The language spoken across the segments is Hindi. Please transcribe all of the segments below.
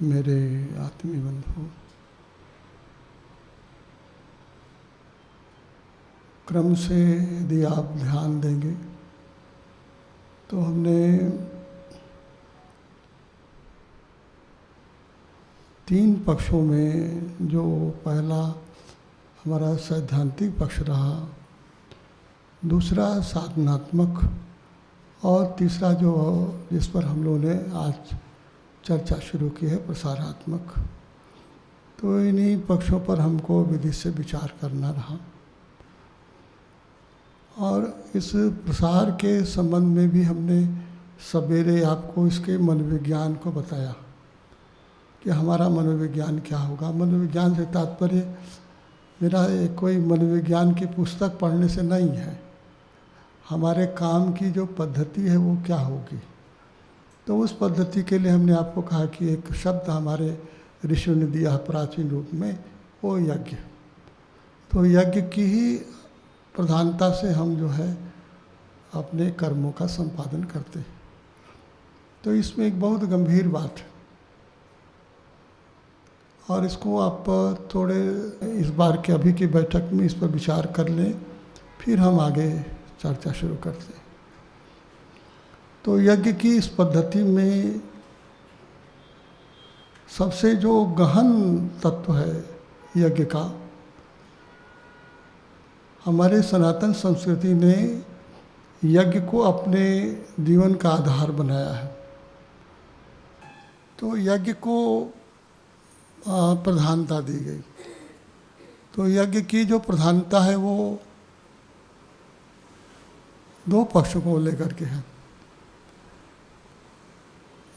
मेरे आत्मीय बंधु, क्रम से यदि आप ध्यान देंगे तो हमने 3 पक्षों में, जो पहला हमारा सैद्धांतिक पक्ष रहा, दूसरा साधनात्मक और तीसरा जो जिस पर हम लोगों ने आज चर्चा शुरू की है प्रसारात्मक, तो इन्हीं पक्षों पर हमको विधि से विचार करना रहा। और इस प्रसार के संबंध में भी हमने सवेरे आपको इसके मनोविज्ञान को बताया कि हमारा मनोविज्ञान क्या होगा। मनोविज्ञान से तात्पर्य मेरा कोई मनोविज्ञान की पुस्तक पढ़ने से नहीं है, हमारे काम की जो पद्धति है वो क्या होगी। तो उस पद्धति के लिए हमने आपको कहा कि एक शब्द हमारे ऋषियों ने दिया प्राचीन रूप में, वो यज्ञ। तो यज्ञ की ही प्रधानता से हम जो है अपने कर्मों का संपादन करते हैं। तो इसमें एक बहुत गंभीर बात है और इसको आप थोड़े इस बार के अभी की बैठक में इस पर विचार कर लें, फिर हम आगे चर्चा शुरू करते हैं। तो यज्ञ की इस पद्धति में सबसे जो गहन तत्व है यज्ञ का, हमारे सनातन संस्कृति ने यज्ञ को अपने जीवन का आधार बनाया है। तो यज्ञ को प्रधानता दी गई। तो यज्ञ की जो प्रधानता है वो 2 पक्षों को लेकर के है।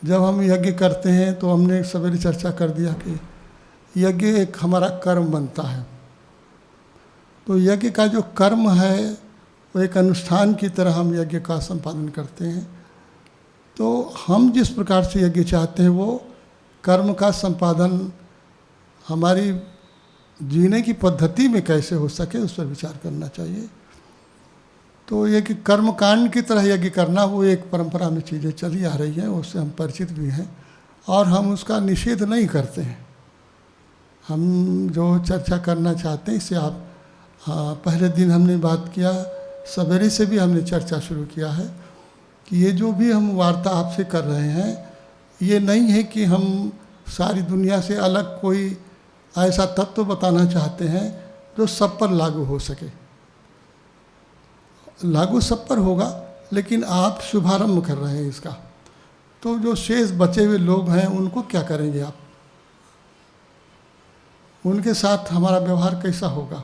जब हम यज्ञ करते हैं तो हमने सवेरे चर्चा कर दिया कि यज्ञ एक हमारा कर्म बनता है। तो यज्ञ का जो कर्म है वो एक अनुष्ठान की तरह हम यज्ञ का संपादन करते हैं। तो हम जिस प्रकार से यज्ञ चाहते हैं वो कर्म का संपादन हमारी जीने की पद्धति में कैसे हो सके उस पर विचार करना चाहिए। तो ये कि कर्मकांड की तरह यज्ञ करना वो एक परंपरा में चीज़ें चली आ रही हैं, उससे हम परिचित भी हैं और हम उसका निषेध नहीं करते हैं। हम जो चर्चा करना चाहते हैं इससे आप पहले दिन हमने बात किया, सवेरे से भी हमने चर्चा शुरू किया है कि ये जो भी हम वार्ता आपसे कर रहे हैं ये नहीं है कि हम सारी दुनिया से अलग कोई ऐसा तत्व बताना चाहते हैं जो सब पर लागू हो सके। लागू सब पर होगा, लेकिन आप शुभारंभ कर रहे हैं इसका। तो जो शेष बचे हुए लोग हैं उनको क्या करेंगे आप, उनके साथ हमारा व्यवहार कैसा होगा।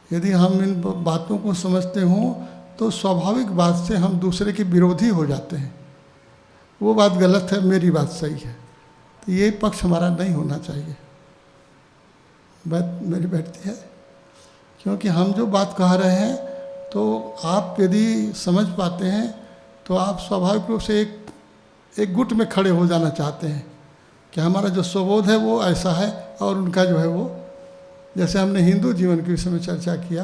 यदि हम इन बातों को समझते हों तो स्वाभाविक बात से हम दूसरे के विरोधी हो जाते हैं। वो बात गलत है, मेरी बात सही है, तो ये पक्ष हमारा नहीं होना चाहिए। बात मेरी बैठती है, क्योंकि हम जो बात कह रहे हैं तो आप यदि समझ पाते हैं तो आप स्वाभाविक रूप से एक गुट में खड़े हो जाना चाहते हैं कि हमारा जो स्वबोध है वो ऐसा है और उनका जो है वो, जैसे हमने हिंदू जीवन के विषय में चर्चा किया,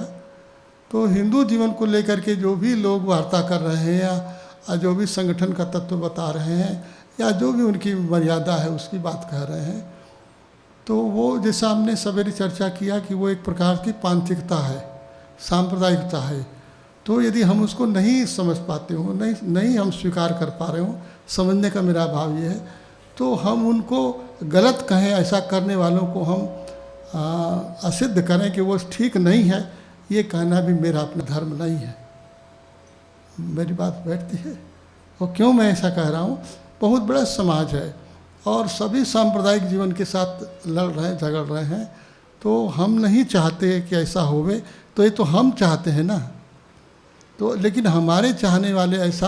तो हिंदू जीवन को लेकर के जो भी लोग वार्ता कर रहे हैं या जो भी संगठन का तत्व बता रहे हैं या जो भी उनकी मर्यादा है उसकी बात कह रहे हैं, तो वो जैसा हमने सवेरे चर्चा किया कि वो एक प्रकार की पांथिकता है, सांप्रदायिकता है। तो यदि हम उसको नहीं समझ पाते हो, नहीं हम स्वीकार कर पा रहे हो, समझने का मेरा भाव ये है, तो हम उनको गलत कहें, ऐसा करने वालों को हम असिद्ध करें कि वो ठीक नहीं है, ये कहना भी मेरा अपना धर्म नहीं है। मेरी बात बैठती है। और क्यों मैं ऐसा कह रहा हूँ, बहुत बड़ा समाज है और सभी सांप्रदायिक जीवन के साथ लड़ रहे हैं, झगड़ रहे हैं, तो हम नहीं चाहते कि ऐसा होवे। तो ये तो हम चाहते हैं ना, तो लेकिन हमारे चाहने वाले ऐसा,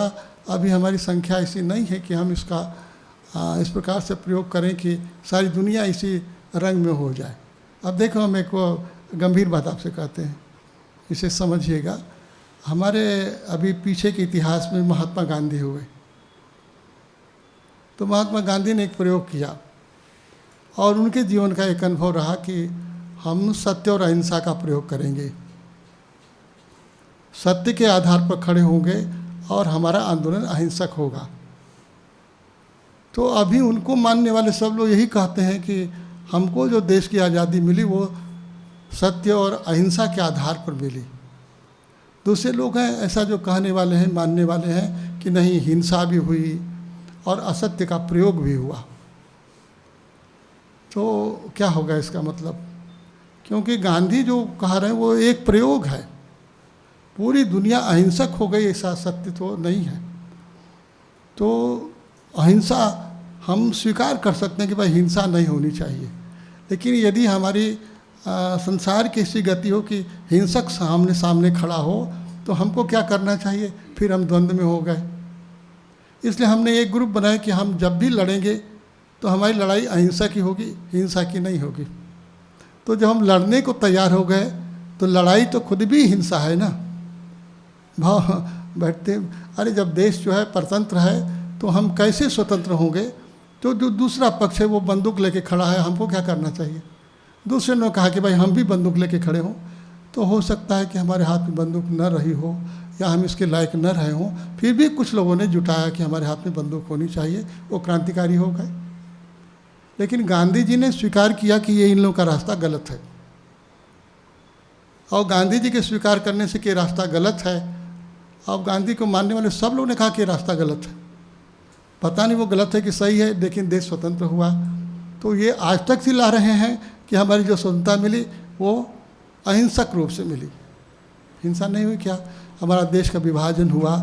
अभी हमारी संख्या ऐसी नहीं है कि हम इसका इस प्रकार से प्रयोग करें कि सारी दुनिया इसी रंग में हो जाए। अब देखो, हम एक गंभीर बात आपसे कहते हैं, इसे समझिएगा। हमारे अभी पीछे के इतिहास में महात्मा गांधी हुए, तो महात्मा गांधी ने एक प्रयोग किया और उनके जीवन का एक अनुभव रहा कि हम सत्य और अहिंसा का प्रयोग करेंगे, सत्य के आधार पर खड़े होंगे और हमारा आंदोलन अहिंसक होगा। तो अभी उनको मानने वाले सब लोग यही कहते हैं कि हमको जो देश की आज़ादी मिली वो सत्य और अहिंसा के आधार पर मिली। दूसरे लोग हैं ऐसा जो कहने वाले हैं, मानने वाले हैं कि नहीं, हिंसा भी हुई और असत्य का प्रयोग भी हुआ। तो क्या होगा इसका मतलब? क्योंकि गांधी जो कह रहे हैं वो एक प्रयोग है, पूरी दुनिया अहिंसक हो गई ऐसा सत्य तो नहीं है। तो अहिंसा हम स्वीकार कर सकते हैं कि भाई हिंसा नहीं होनी चाहिए, लेकिन यदि हमारी संसार की ऐसी गति हो कि हिंसक सामने सामने खड़ा हो तो हमको क्या करना चाहिए? फिर हम द्वंद्व में हो गए। इसलिए हमने एक ग्रुप बनाया कि हम जब भी लड़ेंगे तो हमारी लड़ाई अहिंसा की होगी, हिंसा की नहीं होगी। तो जब हम लड़ने को तैयार हो गए तो लड़ाई तो खुद भी हिंसा है ना। भाव बैठते, अरे जब देश जो है परतंत्र है तो हम कैसे स्वतंत्र होंगे? तो जो दूसरा पक्ष है वो बंदूक लेके खड़ा है, हमको क्या करना चाहिए? दूसरे ने कहा कि भाई हम भी बंदूक लेके खड़े हों, तो हो सकता है कि हमारे हाथ में बंदूक न रही हो या हम इसके लायक न रहे हों, फिर भी कुछ लोगों ने जुटाया कि हमारे हाथ में बंदूक होनी चाहिए, वो क्रांतिकारी हो गए। लेकिन गांधी जी ने स्वीकार किया कि ये इन लोगों का रास्ता गलत है, और गांधी जी के स्वीकार करने से कि रास्ता गलत है, अब गांधी को मानने वाले सब लोगों ने कहा कि रास्ता गलत है। पता नहीं वो गलत है कि सही है, लेकिन देश स्वतंत्र हुआ। तो ये आज तक सिला रहे हैं कि हमारी जो स्वतंत्रता मिली वो अहिंसक रूप से मिली, हिंसा नहीं हुई। क्या हमारा देश का विभाजन हुआ,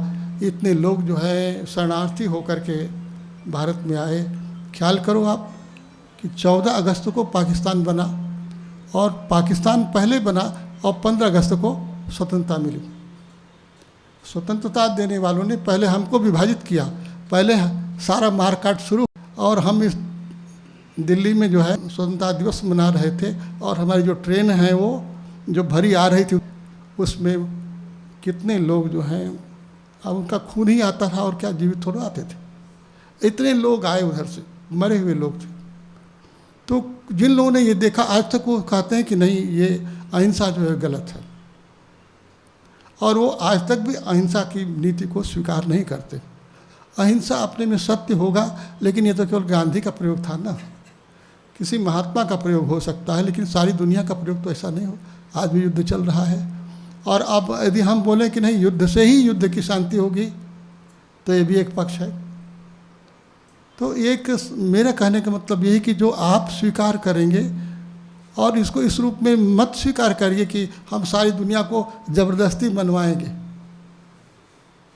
इतने लोग जो है शरणार्थी होकर के भारत में आए। ख्याल करो आप कि 14 अगस्त को पाकिस्तान बना, और पाकिस्तान पहले बना और 15 अगस्त को स्वतंत्रता मिली। स्वतंत्रता देने वालों ने पहले हमको विभाजित किया, पहले सारा मारकाट शुरू, और हम इस दिल्ली में जो है स्वतंत्रता दिवस मना रहे थे, और हमारी जो ट्रेन है वो जो भरी आ रही थी उसमें कितने लोग जो हैं, अब उनका खून ही आता था और क्या जीवित थोड़ा आते थे। इतने लोग आए उधर से, मरे हुए लोग थे। तो जिन लोगों ने ये देखा आज तक वो कहते हैं कि नहीं, ये अहिंसा जो है गलत है, और वो आज तक भी अहिंसा की नीति को स्वीकार नहीं करते। अहिंसा अपने में सत्य होगा, लेकिन ये तो केवल गांधी का प्रयोग था ना, किसी महात्मा का प्रयोग हो सकता है, लेकिन सारी दुनिया का प्रयोग तो ऐसा नहीं हो। आज भी युद्ध चल रहा है, और अब यदि हम बोलें कि नहीं युद्ध से ही युद्ध की शांति होगी, तो ये भी एक पक्ष है। तो एक मेरा कहने का मतलब यही कि जो आप स्वीकार करेंगे, और इसको इस रूप में मत स्वीकार करिए कि हम सारी दुनिया को ज़बरदस्ती मनवाएंगे,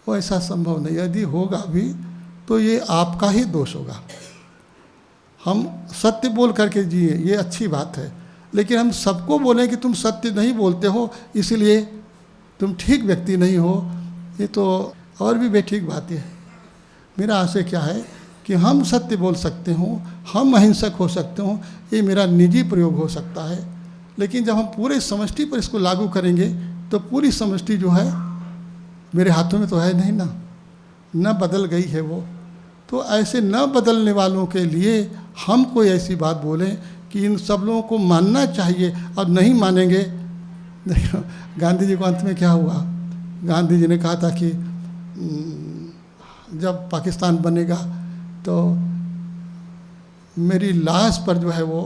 वो ऐसा संभव नहीं। यदि होगा भी तो ये आपका ही दोष होगा। हम सत्य बोल करके जिए, ये अच्छी बात है, लेकिन हम सबको बोलें कि तुम सत्य नहीं बोलते हो इसलिए तुम ठीक व्यक्ति नहीं हो, ये तो और भी बेठीक बात है। मेरा आशय क्या है कि हम सत्य बोल सकते हों, हम अहिंसक हो सकते हों, ये मेरा निजी प्रयोग हो सकता है, लेकिन जब हम पूरे समष्टि पर इसको लागू करेंगे तो पूरी समष्टि जो है मेरे हाथों में तो है नहीं ना, न बदल गई है वो। तो ऐसे न बदलने वालों के लिए हम कोई ऐसी बात बोलें कि इन सब लोगों को मानना चाहिए, और नहीं मानेंगे। देखो गांधी जी को अंत में क्या हुआ, गांधी जी ने कहा था कि जब पाकिस्तान बनेगा तो मेरी लाश पर जो है वो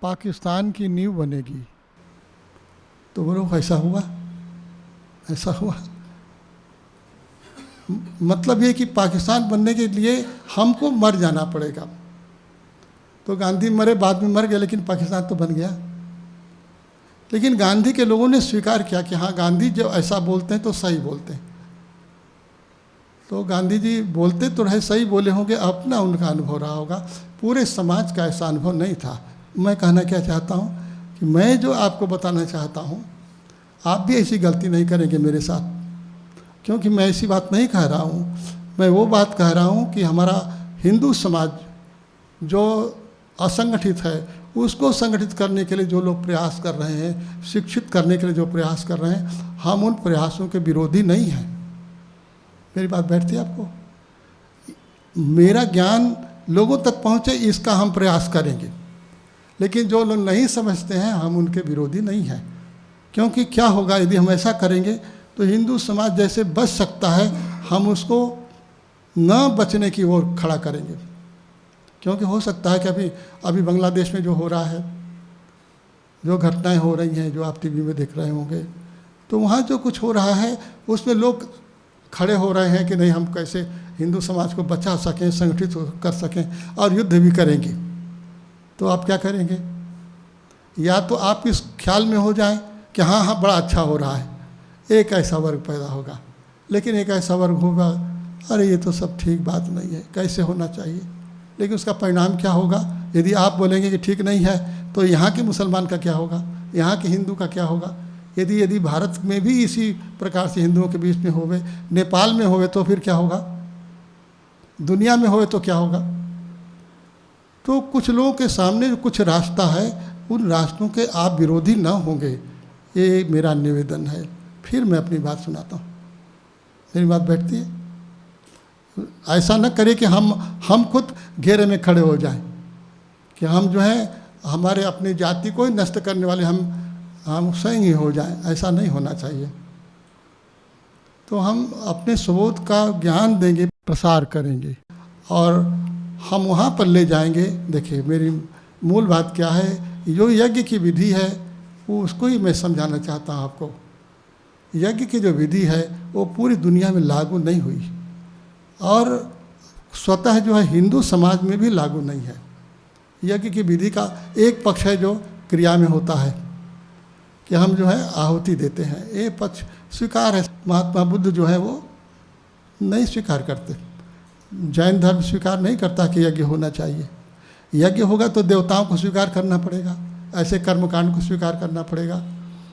पाकिस्तान की नींव बनेगी। तो बोलो ऐसा हुआ, ऐसा हुआ। मतलब ये कि पाकिस्तान बनने के लिए हमको मर जाना पड़ेगा। तो गांधी मरे, बाद में मर गए, लेकिन पाकिस्तान तो बन गया। लेकिन गांधी के लोगों ने स्वीकार किया कि हाँ, गांधी जब ऐसा बोलते हैं तो सही बोलते हैं। तो गांधी जी बोलते तो रहे, सही बोले होंगे, अपना उनका अनुभव रहा होगा, पूरे समाज का ऐसा अनुभव नहीं था। मैं कहना क्या चाहता हूँ कि मैं जो आपको बताना चाहता हूँ, आप भी ऐसी गलती नहीं करेंगे मेरे साथ, क्योंकि मैं ऐसी बात नहीं कह रहा हूँ। मैं वो बात कह रहा हूँ कि हमारा हिंदू समाज जो असंगठित है उसको संगठित करने के लिए जो लोग प्रयास कर रहे हैं, शिक्षित करने के लिए जो प्रयास कर रहे हैं, हम उन प्रयासों के विरोधी नहीं हैं। मेरी बात बैठती है आपको? मेरा ज्ञान लोगों तक पहुँचे इसका हम प्रयास करेंगे, लेकिन जो लोग नहीं समझते हैं हम उनके विरोधी नहीं हैं। क्योंकि क्या होगा यदि हम ऐसा करेंगे तो हिंदू समाज जैसे बच सकता है, हम उसको न बचने की ओर खड़ा करेंगे। क्योंकि हो सकता है कि अभी बांग्लादेश में जो हो रहा है, जो घटनाएं हो रही हैं, जो आप टीवी में देख रहे होंगे, तो वहाँ जो कुछ हो रहा है उसमें लोग खड़े हो रहे हैं कि नहीं, हम कैसे हिंदू समाज को बचा सकें, संगठित कर सकें और युद्ध भी करेंगे। तो आप क्या करेंगे? या तो आप इस ख्याल में हो जाएं कि हाँ हाँ बड़ा अच्छा हो रहा है, एक ऐसा वर्ग पैदा होगा, लेकिन एक ऐसा वर्ग होगा, अरे ये तो सब ठीक बात नहीं है, कैसे होना चाहिए। लेकिन उसका परिणाम क्या होगा? यदि आप बोलेंगे कि ठीक नहीं है, तो यहाँ के मुसलमान का क्या होगा, यहाँ के हिंदू का क्या होगा? यदि भारत में भी इसी प्रकार से हिंदुओं के बीच में होवे, नेपाल में होवे, तो फिर क्या होगा? दुनिया में होवे तो क्या होगा? तो कुछ लोगों के सामने जो कुछ रास्ता है, उन रास्तों के आप विरोधी ना होंगे, ये मेरा निवेदन है। फिर मैं अपनी बात सुनाता हूँ, मेरी बात बैठती है। ऐसा न करें कि हम खुद घेरे में खड़े हो जाएं कि हम जो है हमारे अपनी जाति को ही नष्ट करने वाले हम स्वयं ही हो जाएं। ऐसा नहीं होना चाहिए। तो हम अपने सबूत का ज्ञान देंगे, प्रसार करेंगे और हम वहाँ पर ले जाएंगे। देखिए मेरी मूल बात क्या है, जो यज्ञ की विधि है वो उसको ही मैं समझाना चाहता हूँ आपको। यज्ञ की जो विधि है वो पूरी दुनिया में लागू नहीं हुई और स्वतः जो है हिंदू समाज में भी लागू नहीं है। यज्ञ की विधि का एक पक्ष है जो क्रिया में होता है कि हम जो है आहुति देते हैं, ये पक्ष स्वीकार है। महात्मा बुद्ध जो है वो नहीं स्वीकार करते, जैन धर्म स्वीकार नहीं करता कि यज्ञ होना चाहिए। यज्ञ होगा तो देवताओं को स्वीकार करना पड़ेगा, ऐसे कर्मकांड को स्वीकार करना पड़ेगा।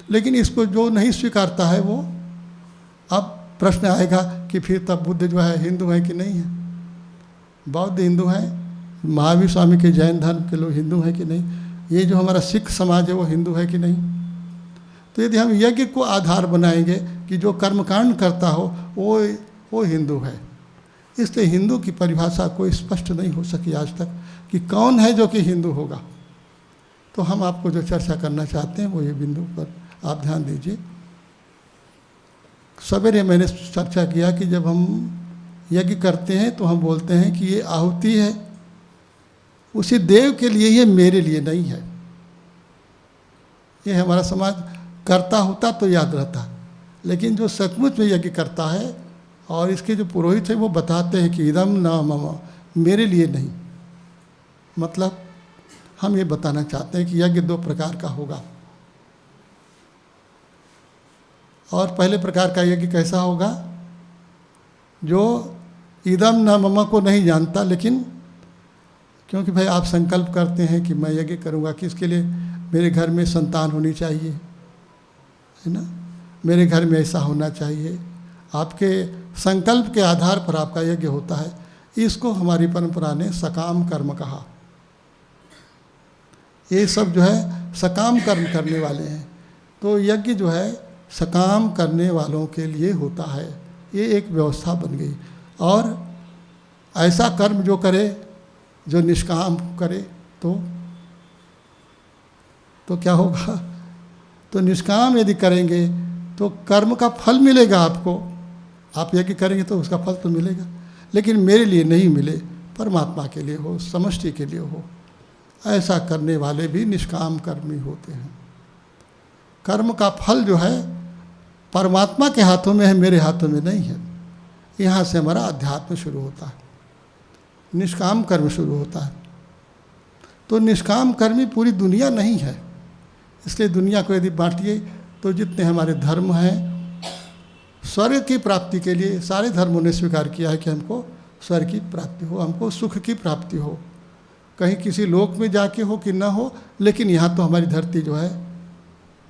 लेकिन इसको जो नहीं स्वीकारता है वो, अब प्रश्न आएगा कि फिर तब बुद्ध जो है हिंदू है कि नहीं है, बौद्ध हिंदू हैं, महावीर स्वामी के जैन धर्म के लोग हिंदू हैं कि नहीं, ये जो हमारा सिख समाज है वो हिंदू है कि नहीं। तो यदि हम यज्ञ को आधार बनाएंगे कि जो कर्मकांड करता हो वो हिंदू है, इसलिए हिंदू की परिभाषा कोई स्पष्ट नहीं हो सकी आज तक कि कौन है जो कि हिंदू होगा। तो हम आपको जो चर्चा करना चाहते हैं वो ये बिंदु पर आप ध्यान दीजिए। सवेरे मैंने चर्चा किया कि जब हम यज्ञ करते हैं तो हम बोलते हैं कि ये आहुति है उसी देव के लिए, ये मेरे लिए नहीं है। ये हमारा समाज करता होता तो याद रहता, लेकिन जो सचमुच में यज्ञ करता है और इसके जो पुरोहित है वो बताते हैं कि इदम न मम, मेरे लिए नहीं। मतलब हम ये बताना चाहते हैं कि यज्ञ दो प्रकार का होगा। और पहले प्रकार का यज्ञ कैसा होगा? जो इदम न मम को नहीं जानता, लेकिन क्योंकि भाई आप संकल्प करते हैं कि मैं यज्ञ करूँगा, किसके लिए? मेरे घर में संतान होनी चाहिए, है ना, मेरे घर में ऐसा होना चाहिए। आपके संकल्प के आधार पर आपका यज्ञ होता है। इसको हमारी परंपरा ने सकाम कर्म कहा। ये सब जो है सकाम कर्म करने वाले हैं। तो यज्ञ जो है सकाम करने वालों के लिए होता है, ये एक व्यवस्था बन गई। और ऐसा कर्म जो करे, जो निष्काम करे, तो क्या होगा? तो निष्काम यदि करेंगे तो कर्म का फल मिलेगा आपको। आप यज्ञ करेंगे तो उसका फल तो मिलेगा, लेकिन मेरे लिए नहीं मिले, परमात्मा के लिए हो, समष्टि के लिए हो। ऐसा करने वाले भी निष्काम कर्मी होते हैं। कर्म का फल जो है परमात्मा के हाथों में है, मेरे हाथों में नहीं है। यहाँ से हमारा अध्यात्म शुरू होता है, निष्काम कर्म शुरू होता है। तो निष्काम कर्मी पूरी दुनिया नहीं है, इसलिए दुनिया को यदि बांटिए तो जितने हमारे धर्म हैं, स्वर्ग की प्राप्ति के लिए सारे धर्मों ने स्वीकार किया है कि हमको स्वर्ग की प्राप्ति हो, हमको सुख की प्राप्ति हो, कहीं किसी लोक में जाके हो कि ना हो, लेकिन यहाँ तो हमारी धरती जो है,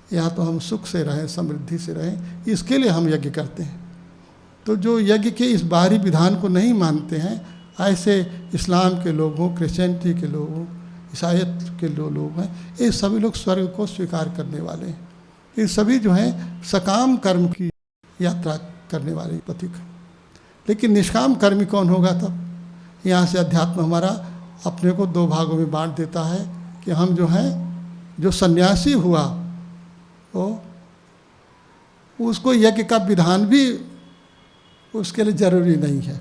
यहाँ तो हम सुख से रहें, समृद्धि से रहें, इसके लिए हम यज्ञ करते हैं। तो जो यज्ञ के इस बाहरी विधान को नहीं मानते हैं, ऐसे इस्लाम के लोग हों, क्रिश्चियनिटी के लोग हों, ईसाईयत के लोग हैं, ये सभी लोग स्वर्ग को स्वीकार करने वाले हैं। ये सभी जो हैं सकाम कर्म की यात्रा करने वाले पथिक। लेकिन निष्काम कर्मी कौन होगा? तब यहाँ से अध्यात्म हमारा अपने को दो भागों में बांट देता है कि हम जो हैं, जो सन्यासी हुआ वो उसको यज्ञ का विधान भी उसके लिए जरूरी नहीं है।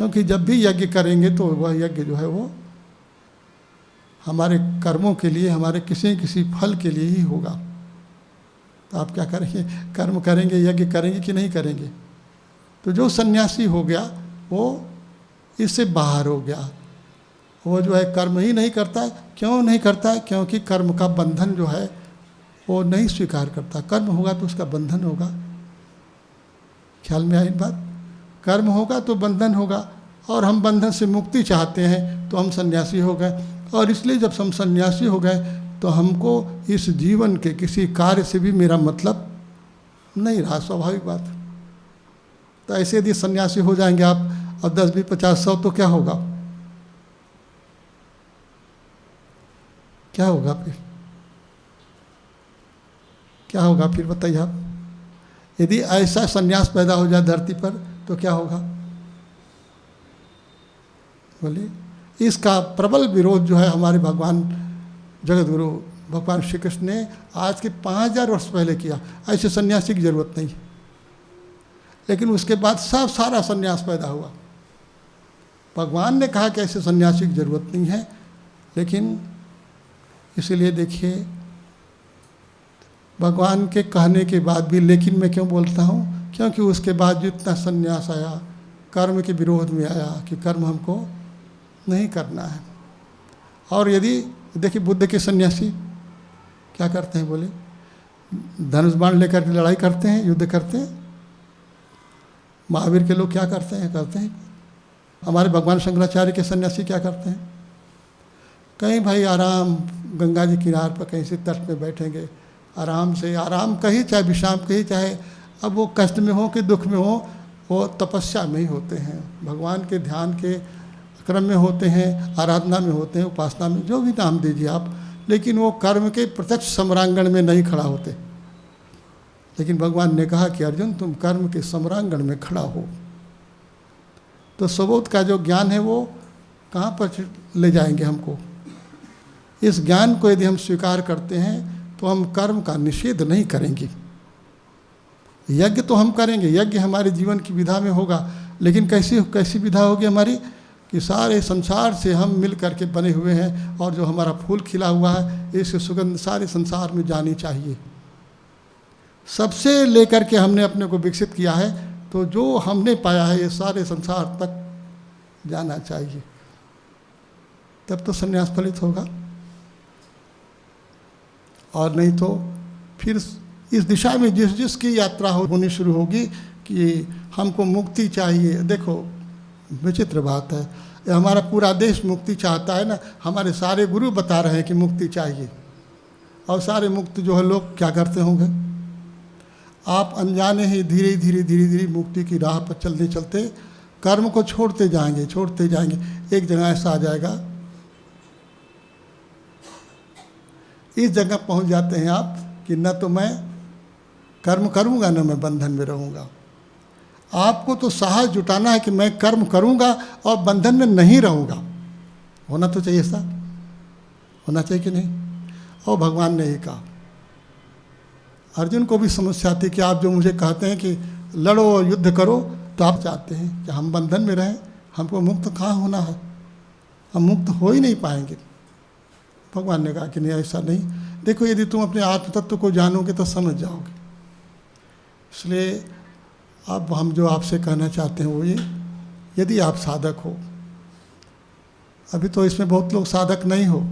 क्योंकि जब भी यज्ञ करेंगे तो वह यज्ञ जो है वो हमारे कर्मों के लिए, हमारे किसी किसी फल के लिए ही होगा। तो आप क्या करेंगे? कर्म करेंगे, यज्ञ करेंगे कि नहीं करेंगे? तो जो सन्यासी हो गया वो इससे बाहर हो गया, वो जो है कर्म ही नहीं करता है। क्यों नहीं करता है? क्योंकि कर्म का बंधन जो है वो नहीं स्वीकार करता। कर्म होगा तो उसका बंधन होगा। ख्याल में आई बात? कर्म होगा तो बंधन होगा, और हम बंधन से मुक्ति चाहते हैं तो हम सन्यासी हो गए। और इसलिए जब हम सन्यासी हो गए तो हमको इस जीवन के किसी कार्य से भी मेरा मतलब नहीं रहा, स्वाभाविक बात। तो ऐसे यदि सन्यासी हो जाएंगे आप और 10, 20, 50, 100 तो क्या होगा? क्या होगा फिर? क्या होगा फिर बताइए आप? यदि ऐसा सन्यास पैदा हो जाए धरती पर तो क्या होगा? बोलिए। इसका प्रबल विरोध जो है हमारे भगवान जगतगुरु भगवान श्री कृष्ण ने आज के 5000 वर्ष पहले किया। ऐसे सन्यासी की जरूरत नहीं, लेकिन उसके बाद सब सारा सन्यास पैदा हुआ। भगवान ने कहा कि ऐसे सन्यासी की जरूरत नहीं है, लेकिन इसीलिए देखिए भगवान के कहने के बाद भी लेकिन मैं क्यों बोलता हूँ? क्योंकि उसके बाद जितना सन्यास आया कर्म के विरोध में आया कि कर्म हमको नहीं करना है। और यदि देखिए बुद्ध के सन्यासी क्या करते हैं? बोले धनुष बाण लेकर के लड़ाई करते हैं, युद्ध करते हैं। महावीर के लोग क्या करते हैं? हमारे भगवान शंकराचार्य के सन्यासी क्या करते हैं? कहीं भाई आराम गंगा जी किनार पर कहीं से तट में बैठेंगे, आराम से, आराम कहीं चाहे विश्राम कहीं, चाहे अब वो कष्ट में हो कि दुख में हो, वो तपस्या में ही होते हैं, भगवान के ध्यान के क्रम में होते हैं, आराधना में होते हैं, उपासना में, जो भी नाम दीजिए आप, लेकिन वो कर्म के प्रत्यक्ष सम्रांगण में नहीं खड़ा होते। लेकिन भगवान ने कहा कि अर्जुन तुम कर्म के सम्रांगण में खड़ा हो। तो स्वबोध का जो ज्ञान है वो कहाँ पर ले जाएंगे हमको? इस ज्ञान को यदि हम स्वीकार करते हैं तो हम कर्म का निषेध नहीं करेंगे। यज्ञ तो हम करेंगे, यज्ञ हमारे जीवन की विधा में होगा, लेकिन कैसी विधा होगी हमारी? कि सारे संसार से हम मिल करके बने हुए हैं, और जो हमारा फूल खिला हुआ है इसकी सुगंध सारे संसार में जानी चाहिए। सबसे लेकर के हमने अपने को विकसित किया है, तो जो हमने पाया है ये सारे संसार तक जाना चाहिए, तब तो संन्यास फलित होगा। और नहीं तो फिर इस दिशा में जिसकी यात्रा होनी शुरू होगी कि हमको मुक्ति चाहिए। देखो विचित्र बात है, ये हमारा पूरा देश मुक्ति चाहता है ना, हमारे सारे गुरु बता रहे हैं कि मुक्ति चाहिए, और सारे मुक्त जो है लोग क्या करते होंगे? आप अनजाने ही धीरे धीरे मुक्ति की राह पर चलते कर्म को छोड़ते जाएंगे। एक जगह ऐसा आ जाएगा, इस जगह पहुंच जाते हैं आप कि न तो मैं कर्म करूंगा न मैं बंधन में रहूंगा। आपको तो साहस जुटाना है कि मैं कर्म करूंगा और बंधन में नहीं रहूंगा। होना तो चाहिए, ऐसा होना चाहिए कि नहीं? और भगवान ने ही कहा, अर्जुन को भी समस्या थी कि आप जो मुझे कहते हैं कि लड़ो और युद्ध करो, तो आप चाहते हैं कि हम बंधन में रहें, हमको मुक्त कहाँ होना है, हम मुक्त हो ही नहीं पाएंगे। भगवान ने कहा कि नहीं, ऐसा नहीं। देखो यदि तुम अपने आत्म तत्व को जानोगे तो समझ जाओगे। इसलिए अब हम जो आपसे कहना चाहते हैं वो ये, यदि आप साधक हो, अभी तो इसमें बहुत लोग साधक नहीं हो,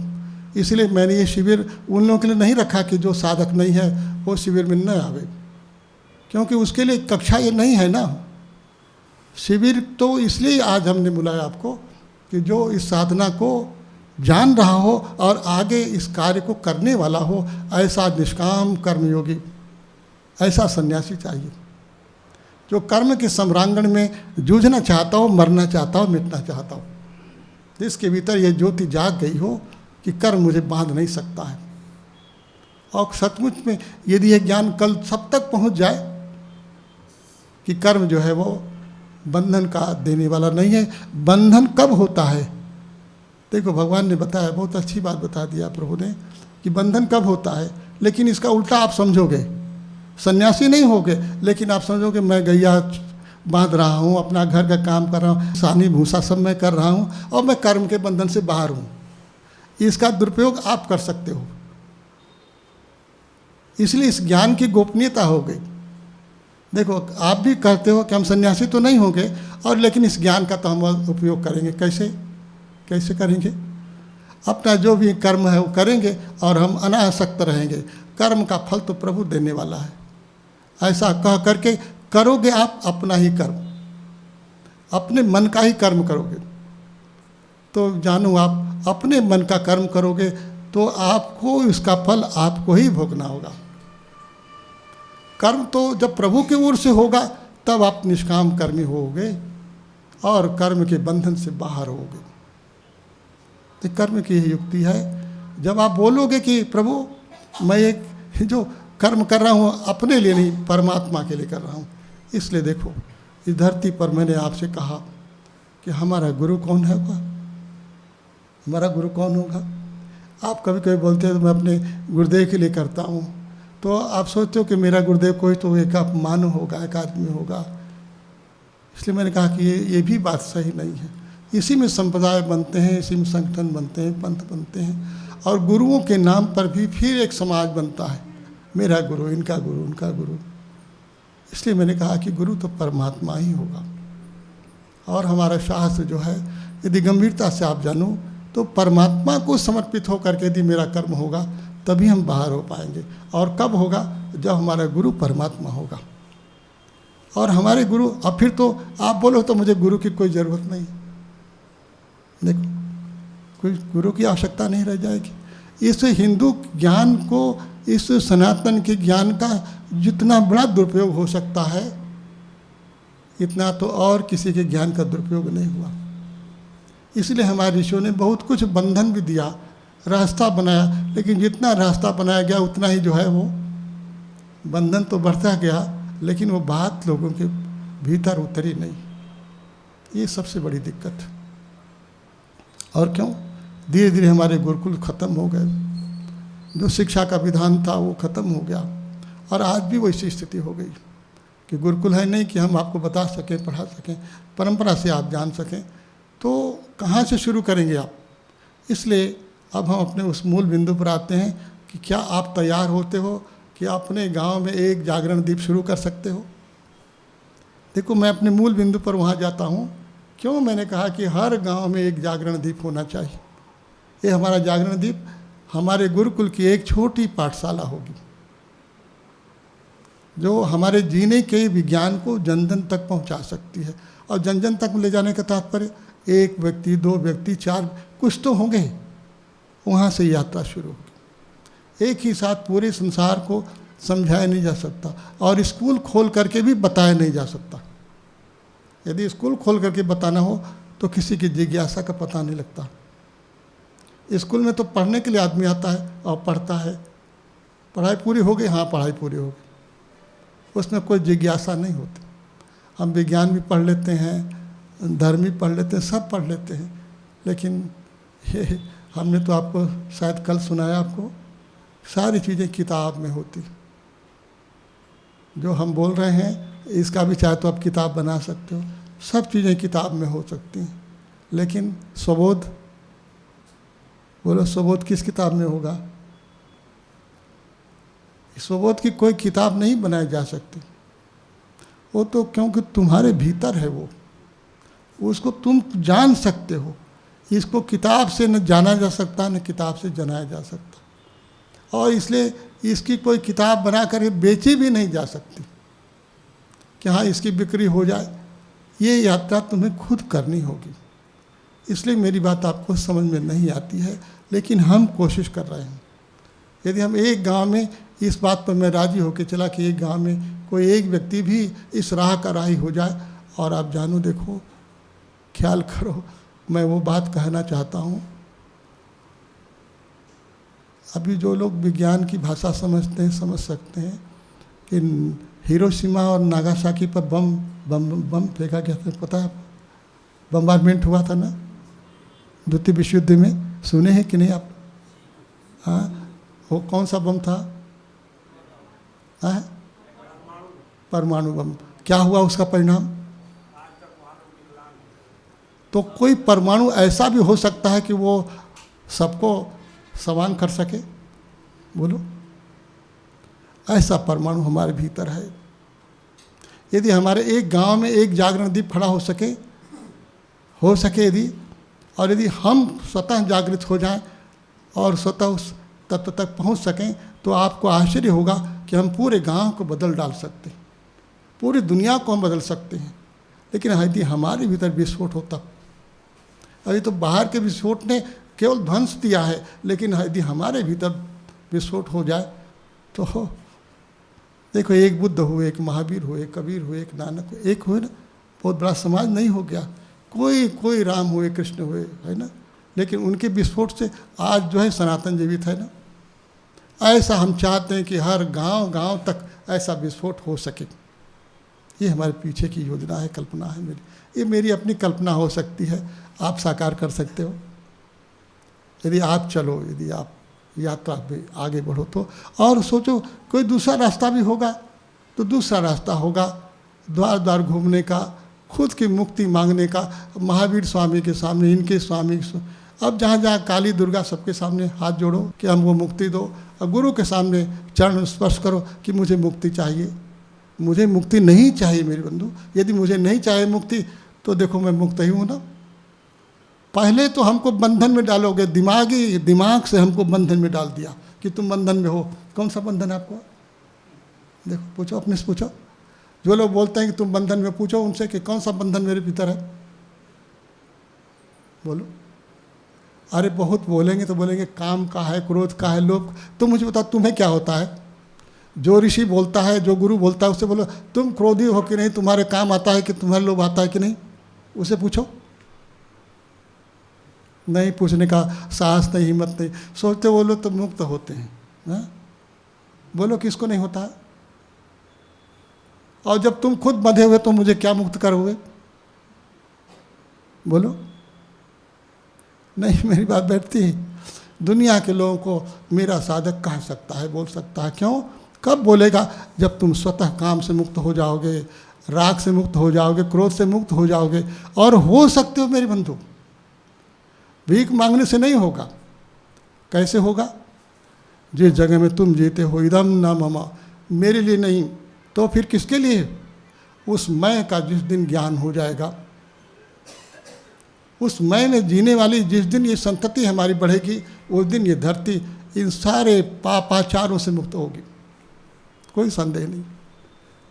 इसलिए मैंने ये शिविर उन लोगों के लिए नहीं रखा कि जो साधक नहीं है वो शिविर में न आवे, क्योंकि उसके लिए कक्षा ये नहीं है ना। शिविर तो इसलिए आज हमने बुलाया आपको कि जो इस साधना को जान रहा हो और आगे इस कार्य को करने वाला हो, ऐसा निष्काम कर्मयोगी, ऐसा सन्यासी चाहिए जो कर्म के सम्रांगण में जूझना चाहता हो, मरना चाहता हो, मिटना चाहता हो, जिसके भीतर ये ज्योति जाग गई हो कि कर्म मुझे बांध नहीं सकता है। और सचमुच में यदि यह ज्ञान कल सब तक पहुंच जाए कि कर्म जो है वो बंधन का देने वाला नहीं है। बंधन कब होता है? देखो भगवान ने बताया, बहुत अच्छी बात बता दिया प्रभु ने कि बंधन कब होता है, लेकिन इसका उल्टा आप समझोगे। सन्यासी नहीं होगे, लेकिन आप समझोगे मैं गैया बांध रहा हूँ, अपना घर का काम कर रहा हूँ, सानी भूसा सब मैं कर रहा हूँ और मैं कर्म के बंधन से बाहर हूँ। इसका दुरुपयोग आप कर सकते हो। इसलिए इस ज्ञान की गोपनीयता हो गई। देखो, आप भी कहते हो कि हम सन्यासी तो नहीं होंगे, और लेकिन इस ज्ञान का तो हम उपयोग करेंगे। कैसे करेंगे? अपना जो भी कर्म है वो करेंगे और हम अनासक्त रहेंगे। कर्म का फल तो प्रभु देने वाला है। ऐसा कह करके करोगे आप अपना ही कर्म, अपने मन का ही कर्म करोगे, तो जानो आप अपने मन का कर्म करोगे तो आपको इसका फल आपको ही भोगना होगा। कर्म तो जब प्रभु की ओर से होगा तब आप निष्काम कर्मी होगे और कर्म के बंधन से बाहर होगे। तो कर्म की यही युक्ति है। जब आप बोलोगे कि प्रभु मैं एक जो कर्म कर रहा हूँ अपने लिए नहीं, परमात्मा के लिए कर रहा हूँ। इसलिए देखो, इस धरती पर मैंने आपसे कहा कि हमारा गुरु कौन है, हमारा गुरु कौन होगा। आप कभी कभी बोलते हैं तो मैं अपने गुरुदेव के लिए करता हूँ, तो आप सोचते हो कि मेरा गुरुदेव कोई तो एक मानव होगा, एक आदमी होगा। इसलिए मैंने कहा कि ये भी बात सही नहीं है। इसी में संप्रदाय बनते हैं, इसी में संगठन बनते हैं, पंथ बनते हैं, और गुरुओं के नाम पर भी फिर एक समाज बनता है, मेरा गुरु, इनका गुरु, उनका गुरु। इसलिए मैंने कहा कि गुरु तो परमात्मा ही होगा। और हमारा शास्त्र जो है, यदि गंभीरता से आप जानो तो परमात्मा को समर्पित होकर के यदि मेरा कर्म होगा तभी हम बाहर हो पाएंगे। और कब होगा? जब हमारा गुरु परमात्मा होगा। और हमारे गुरु, अब फिर तो आप बोलो तो मुझे गुरु की कोई ज़रूरत नहीं। देखो, कोई गुरु की आवश्यकता नहीं रह जाएगी। इस हिंदू ज्ञान को, इस सनातन के ज्ञान का जितना बड़ा दुरुपयोग हो सकता है, इतना तो और किसी के ज्ञान का दुरुपयोग नहीं हुआ। इसलिए हमारे ऋषियों ने बहुत कुछ बंधन भी दिया, रास्ता बनाया, लेकिन जितना रास्ता बनाया गया उतना ही जो है वो बंधन तो बढ़ता गया, लेकिन वो बात लोगों के भीतर उतरी नहीं। ये सबसे बड़ी दिक्कत। और क्यों? धीरे धीरे हमारे गुरुकुल ख़त्म हो गए, जो शिक्षा का विधान था वो ख़त्म हो गया। और आज भी वैसी स्थिति हो गई कि गुरुकुल है नहीं कि हम आपको बता सकें, पढ़ा सकें, परंपरा से आप जान सकें। तो कहाँ से शुरू करेंगे आप? इसलिए अब हम अपने उस मूल बिंदु पर आते हैं कि क्या आप तैयार होते हो कि अपने गांव में एक जागरण दीप शुरू कर सकते हो? देखो, मैं अपने मूल बिंदु पर वहाँ जाता हूँ। क्यों? मैंने कहा कि हर गांव में एक जागरण दीप होना चाहिए। ये हमारा जागरण दीप हमारे गुरुकुल की एक छोटी पाठशाला होगी, जो हमारे जीने के विज्ञान को जन जन तक पहुंचा सकती है। और जन जन तक ले जाने का तात्पर्य एक व्यक्ति, दो व्यक्ति, चार, कुछ तो होंगे, वहाँ से यात्रा शुरू होगी। एक ही साथ पूरे संसार को समझाया नहीं जा सकता, और स्कूल खोल करके भी बताया नहीं जा सकता। यदि स्कूल खोल करके बताना हो तो किसी की जिज्ञासा का पता नहीं लगता। स्कूल में तो पढ़ने के लिए आदमी आता है और पढ़ता है, पढ़ाई पूरी हो गई, हाँ पढ़ाई पूरी हो गई, उसमें कोई जिज्ञासा नहीं होती। हम विज्ञान भी पढ़ लेते हैं, धर्म भी पढ़ लेते हैं, सब पढ़ लेते हैं, लेकिन ये हमने तो आपको शायद कल सुनाया, आपको सारी चीज़ें किताब में होती। जो हम बोल रहे हैं इसका भी चाहे तो आप किताब बना सकते हो, सब चीज़ें किताब में हो सकती हैं, लेकिन स्वबोध, बोलो स्वबोध किस किताब में होगा? स्वबोध की कोई किताब नहीं बनाई जा सकती। वो तो क्योंकि तुम्हारे भीतर है, वो उसको तुम जान सकते हो। इसको किताब से न जाना जा सकता, न किताब से जनाया जा सकता, और इसलिए इसकी कोई किताब बना कर बेची भी नहीं जा सकती कि हाँ इसकी बिक्री हो जाए। ये यात्रा तुम्हें खुद करनी होगी। इसलिए मेरी बात आपको समझ में नहीं आती है, लेकिन हम कोशिश कर रहे हैं। यदि हम एक गांव में, इस बात पर मैं राजी होकर चला कि एक गांव में कोई एक व्यक्ति भी इस राह का राही हो जाए, और आप जानो, देखो, ख्याल करो, मैं वो बात कहना चाहता हूँ। अभी जो लोग विज्ञान की भाषा समझते हैं समझ सकते हैं कि हिरोशिमा और नागासाकी पर बम बम बम फेंका गया था, पता है? बम्बार्डमेंट हुआ था ना द्वितीय विश्व युद्ध में, सुने हैं कि नहीं आप? हाँ, वो कौन सा बम था? हाँ, परमाणु बम। क्या हुआ उसका परिणाम? तो कोई परमाणु ऐसा भी हो सकता है कि वो सबको समान कर सके? बोलो, ऐसा परमाणु हमारे भीतर है। यदि हमारे एक गांव में एक जागरण दीप खड़ा हो सके यदि, और यदि हम स्वतः जागृत हो जाएं और स्वतः उस तत्व तक पहुंच सकें, तो आपको आश्चर्य होगा कि हम पूरे गांव को बदल डाल सकते हैं, पूरी दुनिया को हम बदल सकते हैं। लेकिन यदि हमारे भीतर विस्फोट हो तब। अभी तो बाहर के विस्फोट ने केवल ध्वंस दिया है, लेकिन यदि हमारे भीतर विस्फोट हो जाए तो देखो, एक बुद्ध हुए, एक महावीर हुए, एक कबीर हुए, एक नानक हुए, एक हुए ना, बहुत बड़ा समाज नहीं हो गया। कोई राम हुए, कृष्ण हुए, है ना, लेकिन उनके विस्फोट से आज जो है सनातन जीवित है ना। ऐसा हम चाहते हैं कि हर गांव तक ऐसा विस्फोट हो सके। ये हमारे पीछे की योजना है, कल्पना है मेरी। ये मेरी अपनी कल्पना हो सकती है, आप साकार कर सकते हो यदि आप चलो, यदि आप यात्रा पे आगे बढ़ो तो। और सोचो कोई दूसरा रास्ता भी होगा तो दूसरा रास्ता होगा, द्वार द्वार घूमने का, खुद की मुक्ति मांगने का। महावीर स्वामी के सामने, इनके स्वामी, अब जहाँ जहाँ काली दुर्गा सबके सामने हाथ जोड़ो कि हमको मुक्ति दो, और गुरु के सामने चरण स्पर्श करो कि मुझे मुक्ति चाहिए। मुझे मुक्ति नहीं चाहिए मेरे बंधु। यदि मुझे नहीं चाहिए मुक्ति तो देखो मैं मुक्त ही हूँ ना। पहले तो हमको बंधन में डालोगे, दिमाग से हमको बंधन में डाल दिया कि तुम बंधन में हो। कौन सा बंधन आपको? देखो, पूछो, अपने से पूछो। जो लोग बोलते हैं कि तुम बंधन में, पूछो उनसे कि कौन सा बंधन मेरे भीतर है, बोलो। अरे बहुत बोलेंगे तो बोलेंगे काम का है, क्रोध का है, लोभ। तुम मुझे बताओ तुम्हें क्या होता है? जो ऋषि बोलता है, जो गुरु बोलता है, उससे बोलो तुम क्रोधी हो कि नहीं, तुम्हारे काम आता है कि तुम्हारे लोभ आता है कि नहीं, उसे पूछो। नहीं, पूछने का साहस नहीं, हिम्मत नहीं। सोचते वो लोग तो मुक्त होते हैं ना? बोलो किसको नहीं होता है? और जब तुम खुद बंधे हुए तो मुझे क्या मुक्त करोगे? बोलो। नहीं, मेरी बात बैठती है। दुनिया के लोगों को मेरा साधक कह सकता है, बोल सकता है। क्यों? कब बोलेगा? जब तुम स्वतः काम से मुक्त हो जाओगे, राग से मुक्त हो जाओगे, क्रोध से मुक्त हो जाओगे। और हो सकते हो मेरे बंधु, भीख मांगने से नहीं होगा। कैसे होगा? जिस जगह में तुम जीते हो, इदम न मम, मेरे लिए नहीं, तो फिर किसके लिए? उस मैं का जिस दिन ज्ञान हो जाएगा, उस मैं में जीने वाली जिस दिन ये संतति हमारी बढ़ेगी, उस दिन ये धरती इन सारे पापाचारों से मुक्त होगी। कोई संदेह नहीं,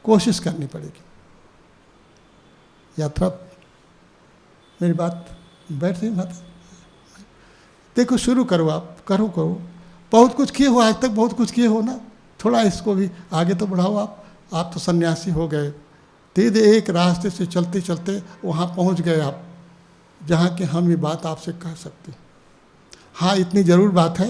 कोशिश करनी पड़ेगी। यात्रा, मेरी बात बैठ रही मत? देखो, शुरू करो, आप करो। बहुत कुछ किए हो आज तक, बहुत कुछ किए हो ना, थोड़ा इसको भी आगे तो बढ़ाओ। आप तो सन्यासी हो गए, धीरे एक रास्ते से चलते चलते वहाँ पहुँच गए आप, जहाँ कि हम ये बात आपसे कह सकते। हाँ, इतनी ज़रूर बात है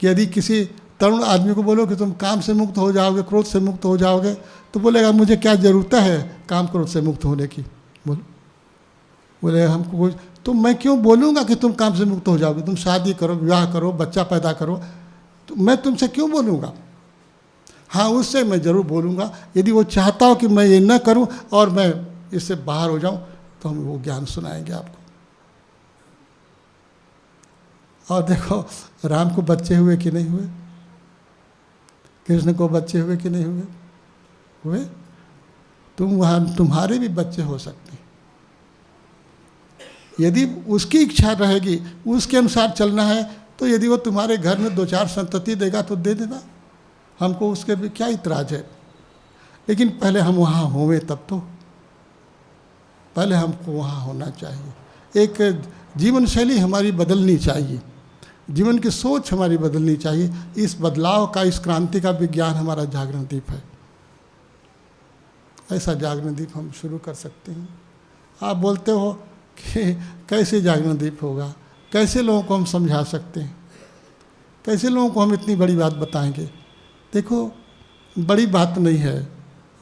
कि यदि किसी तरुण आदमी को बोलो कि तुम काम से मुक्त हो जाओगे, क्रोध से मुक्त हो जाओगे, तो बोलेगा मुझे क्या ज़रूरत है काम क्रोध से मुक्त होने की? बोले हमको, तो मैं क्यों बोलूँगा कि तुम काम से मुक्त हो जाओगे? तुम शादी करो, विवाह करो, बच्चा पैदा करो, तो मैं तुमसे क्यों बोलूँगा? हाँ, उससे मैं ज़रूर बोलूँगा यदि वो चाहता हो कि मैं ये न करूँ और मैं इससे बाहर हो जाऊँ, तो हम वो ज्ञान सुनाएंगे आपको। और देखो, राम को बच्चे हुए कि नहीं हुए? कृष्ण को बच्चे हुए कि नहीं हुए? तुम्हारे भी बच्चे हो सकते हैं यदि उसकी इच्छा रहेगी, उसके अनुसार चलना है। तो यदि वो तुम्हारे घर में 2-4 संतति देगा तो दे देना, हमको उसके भी क्या इतराज है। लेकिन पहले हम वहाँ होंगे, तब तो पहले हमको वहाँ होना चाहिए। एक जीवन शैली हमारी बदलनी चाहिए, जीवन की सोच हमारी बदलनी चाहिए। इस बदलाव का, इस क्रांति का विज्ञान हमारा जागरण दीप है। ऐसा जागरण दीप हम शुरू कर सकते हैं। आप बोलते हो कि कैसे जागरण दीप होगा, कैसे लोगों को हम समझा सकते हैं, कैसे लोगों को हम इतनी बड़ी बात बताएंगे? देखो, बड़ी बात नहीं है।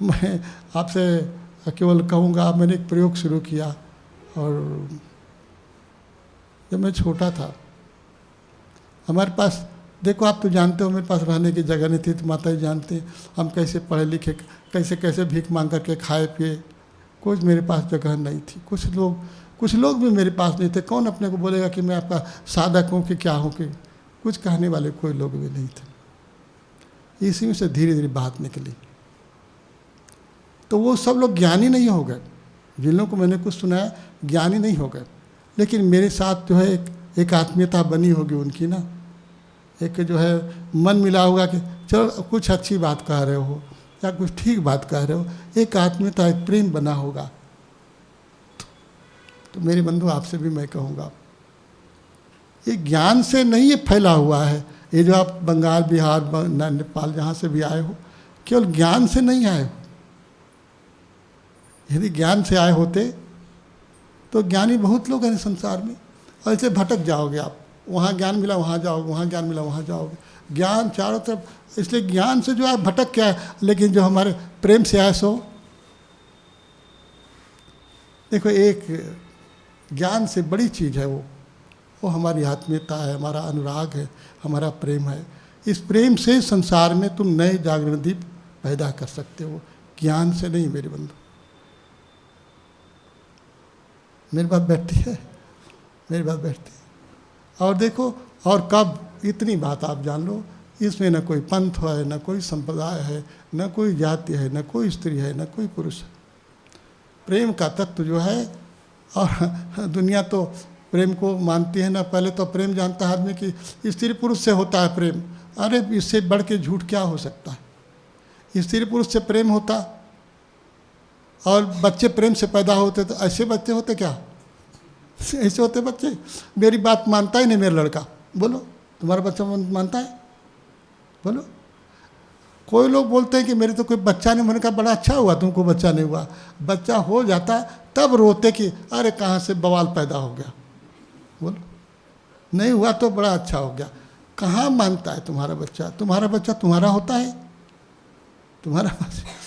मैं आपसे केवल कहूँगा, मैंने एक प्रयोग शुरू किया, और जब मैं छोटा था, हमारे पास, देखो आप तो जानते हो, मेरे पास रहने की जगह नहीं थी, तो माता जी जानते हैं हम कैसे पढ़े लिखे, कैसे भीख मांग करके खाए पिए, कुछ मेरे पास जगह नहीं थी। कुछ लोग भी मेरे पास नहीं थे। कौन अपने को बोलेगा कि मैं आपका साधक हूँ कि क्या हूँ, कि कुछ कहने वाले कोई लोग भी नहीं थे। इसी में से धीरे धीरे बात निकली। तो वो सब लोग ज्ञानी नहीं हो गए, जिन लोगों को मैंने कुछ सुनाया ज्ञानी नहीं हो गए, लेकिन मेरे साथ जो है एक आत्मीयता बनी होगी उनकी ना, एक जो है मन मिला होगा कि चलो कुछ अच्छी बात कह रहे हो या कुछ ठीक बात कह रहे हो, एक आत्मीयता, एक प्रेम बना होगा। तो मेरे बंधु आपसे भी मैं कहूँगा, ये ज्ञान से नहीं ये फैला हुआ है। ये जो आप बंगाल, बिहार, नेपाल जहाँ से भी आए हो, केवल ज्ञान से नहीं आए हो। यदि ज्ञान से आए होते तो ज्ञानी बहुत लोग हैं संसार में, और ऐसे भटक जाओगे आप। वहाँ ज्ञान मिला वहाँ जाओगे, वहाँ ज्ञान मिला वहाँ जाओगे, ज्ञान चारों तरफ। इसलिए ज्ञान से जो है भटक क्या है, लेकिन जो हमारे प्रेम से आए सो देखो, एक ज्ञान से बड़ी चीज़ है वो हमारी आत्मीयता है, हमारा अनुराग है, हमारा प्रेम है। इस प्रेम से संसार में तुम नए जागरण दीप पैदा कर सकते हो, ज्ञान से नहीं मेरे बंधु। मेरी बात बैठती है, मेरी बात बैठती है। और देखो, और कब इतनी बात आप जान लो, इसमें न कोई पंथ है, न कोई संप्रदाय है, न कोई जाति है, न कोई स्त्री है, न कोई पुरुष है। प्रेम का तत्व जो है, और दुनिया तो प्रेम को मानती है ना। पहले तो प्रेम जानता है आदमी कि स्त्री पुरुष से होता है प्रेम। अरे इससे बढ़ के झूठ क्या हो सकता है। स्त्री पुरुष से प्रेम होता और बच्चे प्रेम से पैदा होते, तो ऐसे बच्चे होते क्या? ऐसे होते बच्चे। मेरी बात मानता ही नहीं मेरा लड़का। बोलो तुम्हारा बच्चा मानता है? बोलो। कोई लोग बोलते हैं कि मेरे तो कोई बच्चा नहीं। मैंने कहा बड़ा अच्छा हुआ तुमको बच्चा नहीं हुआ। बच्चा हो जाता तब रोते कि अरे कहाँ से बवाल पैदा हो गया। बोलो, नहीं हुआ तो बड़ा अच्छा हो गया। कहाँ मानता है तुम्हारा बच्चा? तुम्हारा बच्चा तुम्हारा होता है? तुम्हारा बच्चा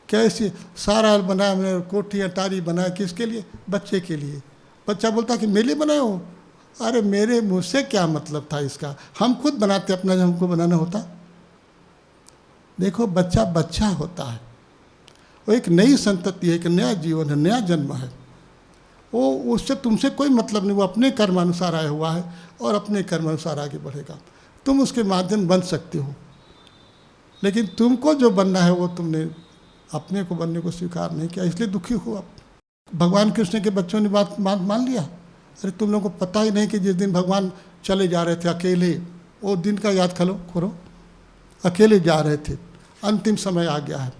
कैसे सारा बनाया मैंने, कोठी अटारी बनाया, किसके लिए? बच्चे के लिए। बच्चा बोलता कि मेरे लिए बनाए हो। अरे मेरे मुझसे क्या मतलब था इसका? हम खुद बनाते अपना, जब हमको बनाना होता। देखो बच्चा बच्चा होता है, वो एक नई संतति है, एक नया जीवन है, नया जन्म है। वो उससे तुमसे कोई मतलब नहीं। वो अपने कर्मानुसार आया हुआ है और अपने कर्मानुसार आगे बढ़ेगा। तुम उसके माध्यम बन सकते हो, लेकिन तुमको जो बनना है वो तुमने अपने को बनने को स्वीकार नहीं किया, इसलिए दुखी हो आप। भगवान कृष्ण के बच्चों ने बात मान लिया। अरे तुम लोगों को पता ही नहीं कि जिस दिन भगवान चले जा रहे थे अकेले, वो दिन का याद करो, अकेले जा रहे थे, अंतिम समय आ गया है।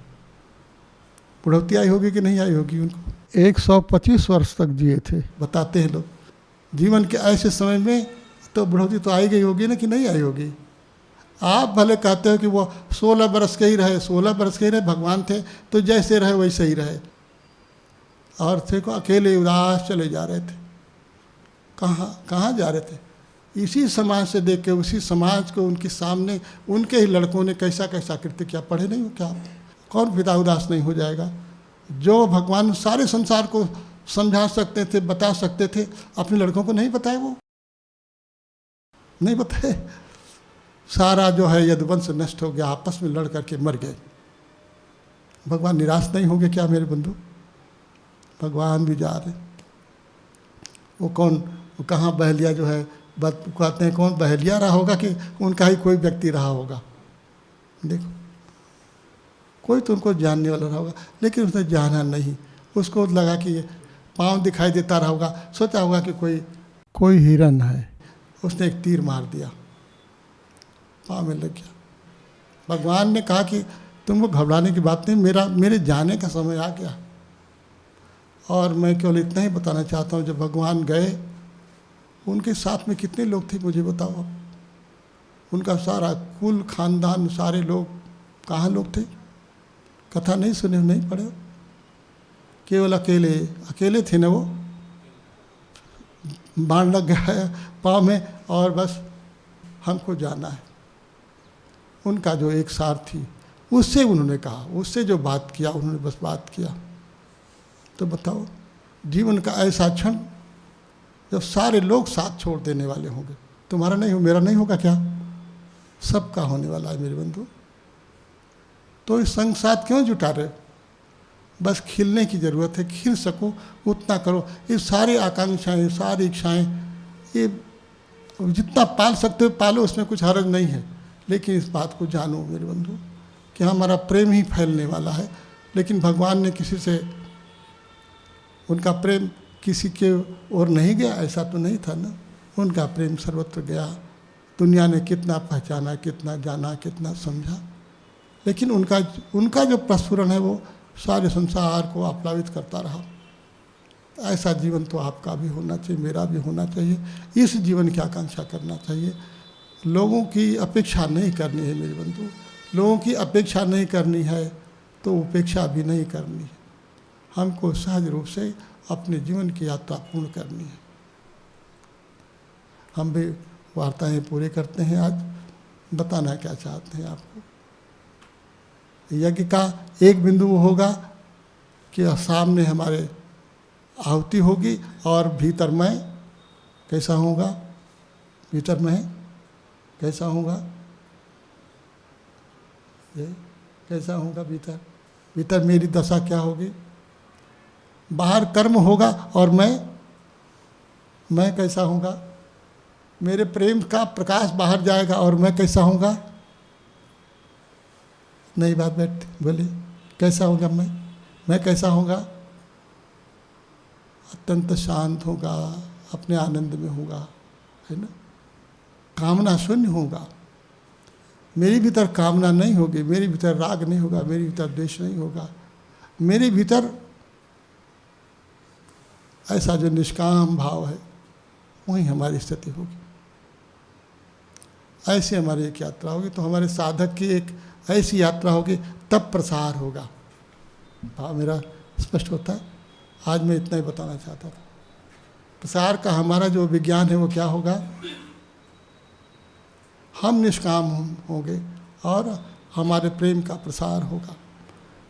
बुढ़ौती आई होगी कि नहीं आई होगी उनको? 125 वर्ष तक जिए थे, बताते हैं लोग। जीवन के ऐसे समय में तो बुढ़ौती तो आई गई होगी ना, कि नहीं आई होगी? आप भले कहते हो कि वो 16 बरस के ही रहे, 16 बरस के ही रहे। भगवान थे तो जैसे रहे वैसे ही रहे, और थे को अकेले उदास चले जा रहे थे। कहाँ जा रहे थे? इसी समाज से देख के, उसी समाज को उनके सामने उनके ही लड़कों ने कैसा कैसा कृत्य किया। पढ़े नहीं हो क्या आप? कौन पिता उदास नहीं हो जाएगा? जो भगवान सारे संसार को समझा सकते थे, बता सकते थे, अपने लड़कों को नहीं बताए। वो नहीं बताए। सारा जो है यदुवंश नष्ट हो गया, आपस में लड़ करके मर गए। भगवान निराश नहीं होंगे क्या मेरे बंधु? भगवान भी जा रहे। वो कौन, वो कहाँ बहलिया जो है, कहते हैं कौन बहलिया रहा होगा कि उनका ही कोई व्यक्ति रहा होगा। देखो कोई तो उनको जानने वाला रहा होगा, लेकिन उसने जाना नहीं। उसको लगा कि ये पाँव दिखाई देता रहा होगा, सोचा होगा कि कोई हिरन है। उसने एक तीर मार दिया, पाँव में लग गया। भगवान ने कहा कि तुमको घबराने की बात नहीं, मेरे जाने का समय आ गया। और मैं केवल इतना ही बताना चाहता हूँ, जब भगवान गए उनके साथ में कितने लोग थे मुझे बताओ। उनका सारा कुल खानदान, सारे लोग कहाँ लोग थे? कथा नहीं सुने, नहीं पढ़े? केवल अकेले थे ना। वो बाण लग गया पाँव में और बस हमको जाना है। उनका जो एक सारथी, उससे उन्होंने कहा, उससे जो बात किया उन्होंने, बस बात किया। तो बताओ, जीवन का ऐसा क्षण जब सारे लोग साथ छोड़ देने वाले होंगे। तुम्हारा नहीं हो, मेरा नहीं होगा क्या? सबका होने वाला है मेरे बंधु। तो इस संग साथ क्यों जुटा रहे? बस खिलने की ज़रूरत है, खिल सको उतना करो। ये सारी आकांक्षाएं, सारी इच्छाएं, ये जितना पाल सकते हो पालो, उसमें कुछ हर्ज नहीं है। लेकिन इस बात को जानो मेरे बंधु कि हमारा प्रेम ही फैलने वाला है। लेकिन भगवान ने किसी से, उनका प्रेम किसी के ओर नहीं गया, ऐसा तो नहीं था ना। उनका प्रेम सर्वत्र गया। दुनिया ने कितना पहचाना, कितना जाना, कितना समझा, लेकिन उनका जो प्रस्फुरण है वो सारे संसार को आप्लावित करता रहा। ऐसा जीवन तो आपका भी होना चाहिए, मेरा भी होना चाहिए। इस जीवन की आकांक्षा करना चाहिए। लोगों की अपेक्षा नहीं करनी है मेरे बंधु। लोगों की अपेक्षा नहीं करनी है तो उपेक्षा भी नहीं करनी है। हमको सहज रूप से अपने जीवन की यात्रा पूर्ण करनी है। हम भी वार्ताएं पूरी करते हैं। आज बताना क्या चाहते हैं आपको। यज्ञ का एक बिंदु होगा कि सामने हमारे आहुति होगी और भीतर मैं कैसा होगा, भीतर मैं कैसा होगा, ये कैसा होगा, भीतर मेरी दशा क्या होगी। बाहर कर्म होगा और मैं कैसा होगा। मेरे प्रेम का प्रकाश बाहर जाएगा और मैं कैसा होगा। नई बात बैठ बोलिए, कैसा होगा मैं कैसा होगा। अत्यंत शांत होगा, अपने आनंद में होगा, है ना। कामना शून्य होगा। मेरे भीतर कामना नहीं होगी, मेरे भीतर राग नहीं होगा, मेरे भीतर द्वेष नहीं होगा। मेरे भीतर ऐसा जो निष्काम भाव है वही हमारी स्थिति होगी। ऐसी हमारी एक यात्रा होगी तो हमारे साधक की एक ऐसी यात्रा होगी, तब प्रसार होगा। भाव मेरा स्पष्ट होता है। आज मैं इतना ही बताना चाहता था। प्रसार का हमारा जो विज्ञान है वो क्या होगा। हम निष्काम होंगे और हमारे प्रेम का प्रसार होगा।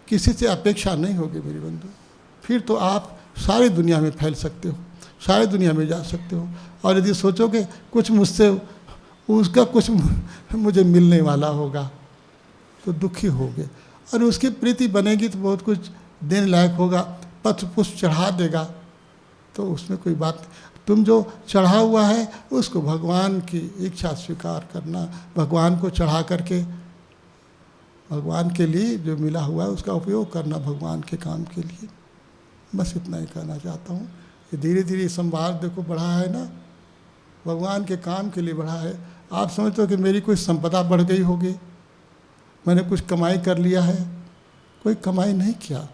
किसी से अपेक्षा नहीं होगी मेरे बंधु। फिर तो आप सारी दुनिया में फैल सकते हो, सारी दुनिया में जा सकते हो। और यदि सोचोगे कुछ मुझसे उसका कुछ मुझे मिलने वाला होगा तो दुखी होगे। और उसकी प्रीति बनेगी तो बहुत कुछ देने लायक होगा, पत्र पुष्प चढ़ा देगा तो उसमें कोई बात। तुम जो चढ़ा हुआ है उसको भगवान की इच्छा स्वीकार करना, भगवान को चढ़ा करके भगवान के लिए जो मिला हुआ है उसका उपयोग करना भगवान के काम के लिए। बस इतना ही कहना चाहता हूँ। ये धीरे धीरे संवाद देखो बढ़ा है ना, भगवान के काम के लिए बढ़ा है। आप समझते हो कि मेरी कोई संपदा बढ़ गई होगी, मैंने कुछ कमाई कर लिया है। कोई कमाई नहीं किया,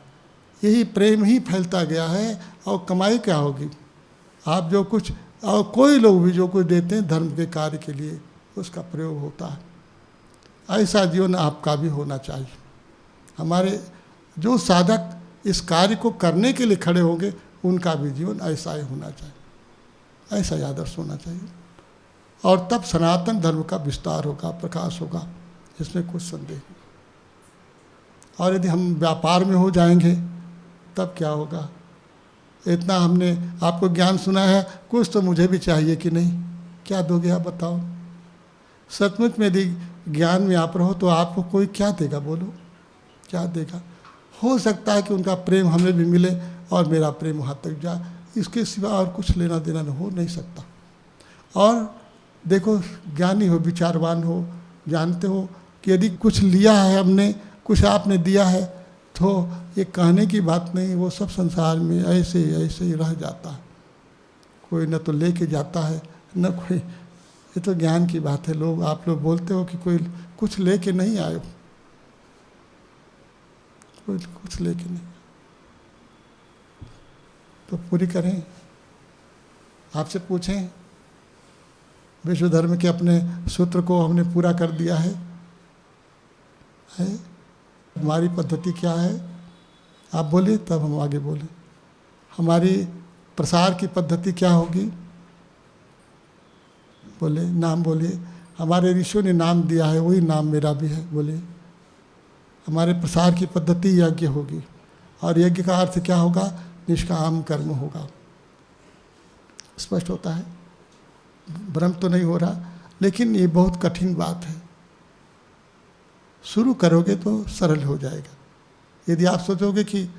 यही प्रेम ही फैलता गया है। और कमाई क्या होगी। आप जो कुछ, और कोई लोग भी जो कुछ देते हैं धर्म के कार्य के लिए उसका प्रयोग होता है। ऐसा जीवन आपका भी होना चाहिए। हमारे जो साधक इस कार्य को करने के लिए खड़े होंगे उनका भी जीवन ऐसा ही होना चाहिए, ऐसा ही आदर्श होना चाहिए। और तब सनातन धर्म का विस्तार होगा, प्रकाश होगा, इसमें कुछ संदेह नहीं। और यदि हम व्यापार में हो जाएंगे तब क्या होगा। इतना हमने आपको ज्ञान सुना है, कुछ तो मुझे भी चाहिए कि नहीं। क्या दोगे आप बताओ। सचमुच में यदि ज्ञान में आप रहो तो आपको कोई क्या देगा, बोलो क्या देगा। हो सकता है कि उनका प्रेम हमें भी मिले और मेरा प्रेम वहाँ तक जाए, इसके सिवा और कुछ लेना देना हो नहीं सकता। और देखो ज्ञानी हो, विचारवान हो, जानते हो कि यदि कुछ लिया है हमने, कुछ आपने दिया है तो ये कहने की बात नहीं, वो सब संसार में ऐसे ही रह जाता है। कोई न तो लेके जाता है न कोई। ये तो ज्ञान की बात है। लोग, आप लोग बोलते हो कि कोई कुछ लेके नहीं आए, कोई कुछ लेके नहीं, तो पूरी करें। आपसे पूछें, विश्व धर्म के अपने सूत्र को हमने पूरा कर दिया है? हमारी पद्धति क्या है आप बोलिए, तब हम आगे बोलें। हमारी प्रसार की पद्धति क्या होगी, बोले, नाम बोलिए। हमारे ऋषियों ने नाम दिया है, वही नाम मेरा भी है, बोलिए। हमारे प्रसार की पद्धति यज्ञ होगी। और यज्ञ का अर्थ क्या होगा, निष्काम कर्म होगा। स्पष्ट होता है, भ्रम तो नहीं हो रहा। लेकिन ये बहुत कठिन बात है। शुरू करोगे तो सरल हो जाएगा। यदि आप सोचोगे कि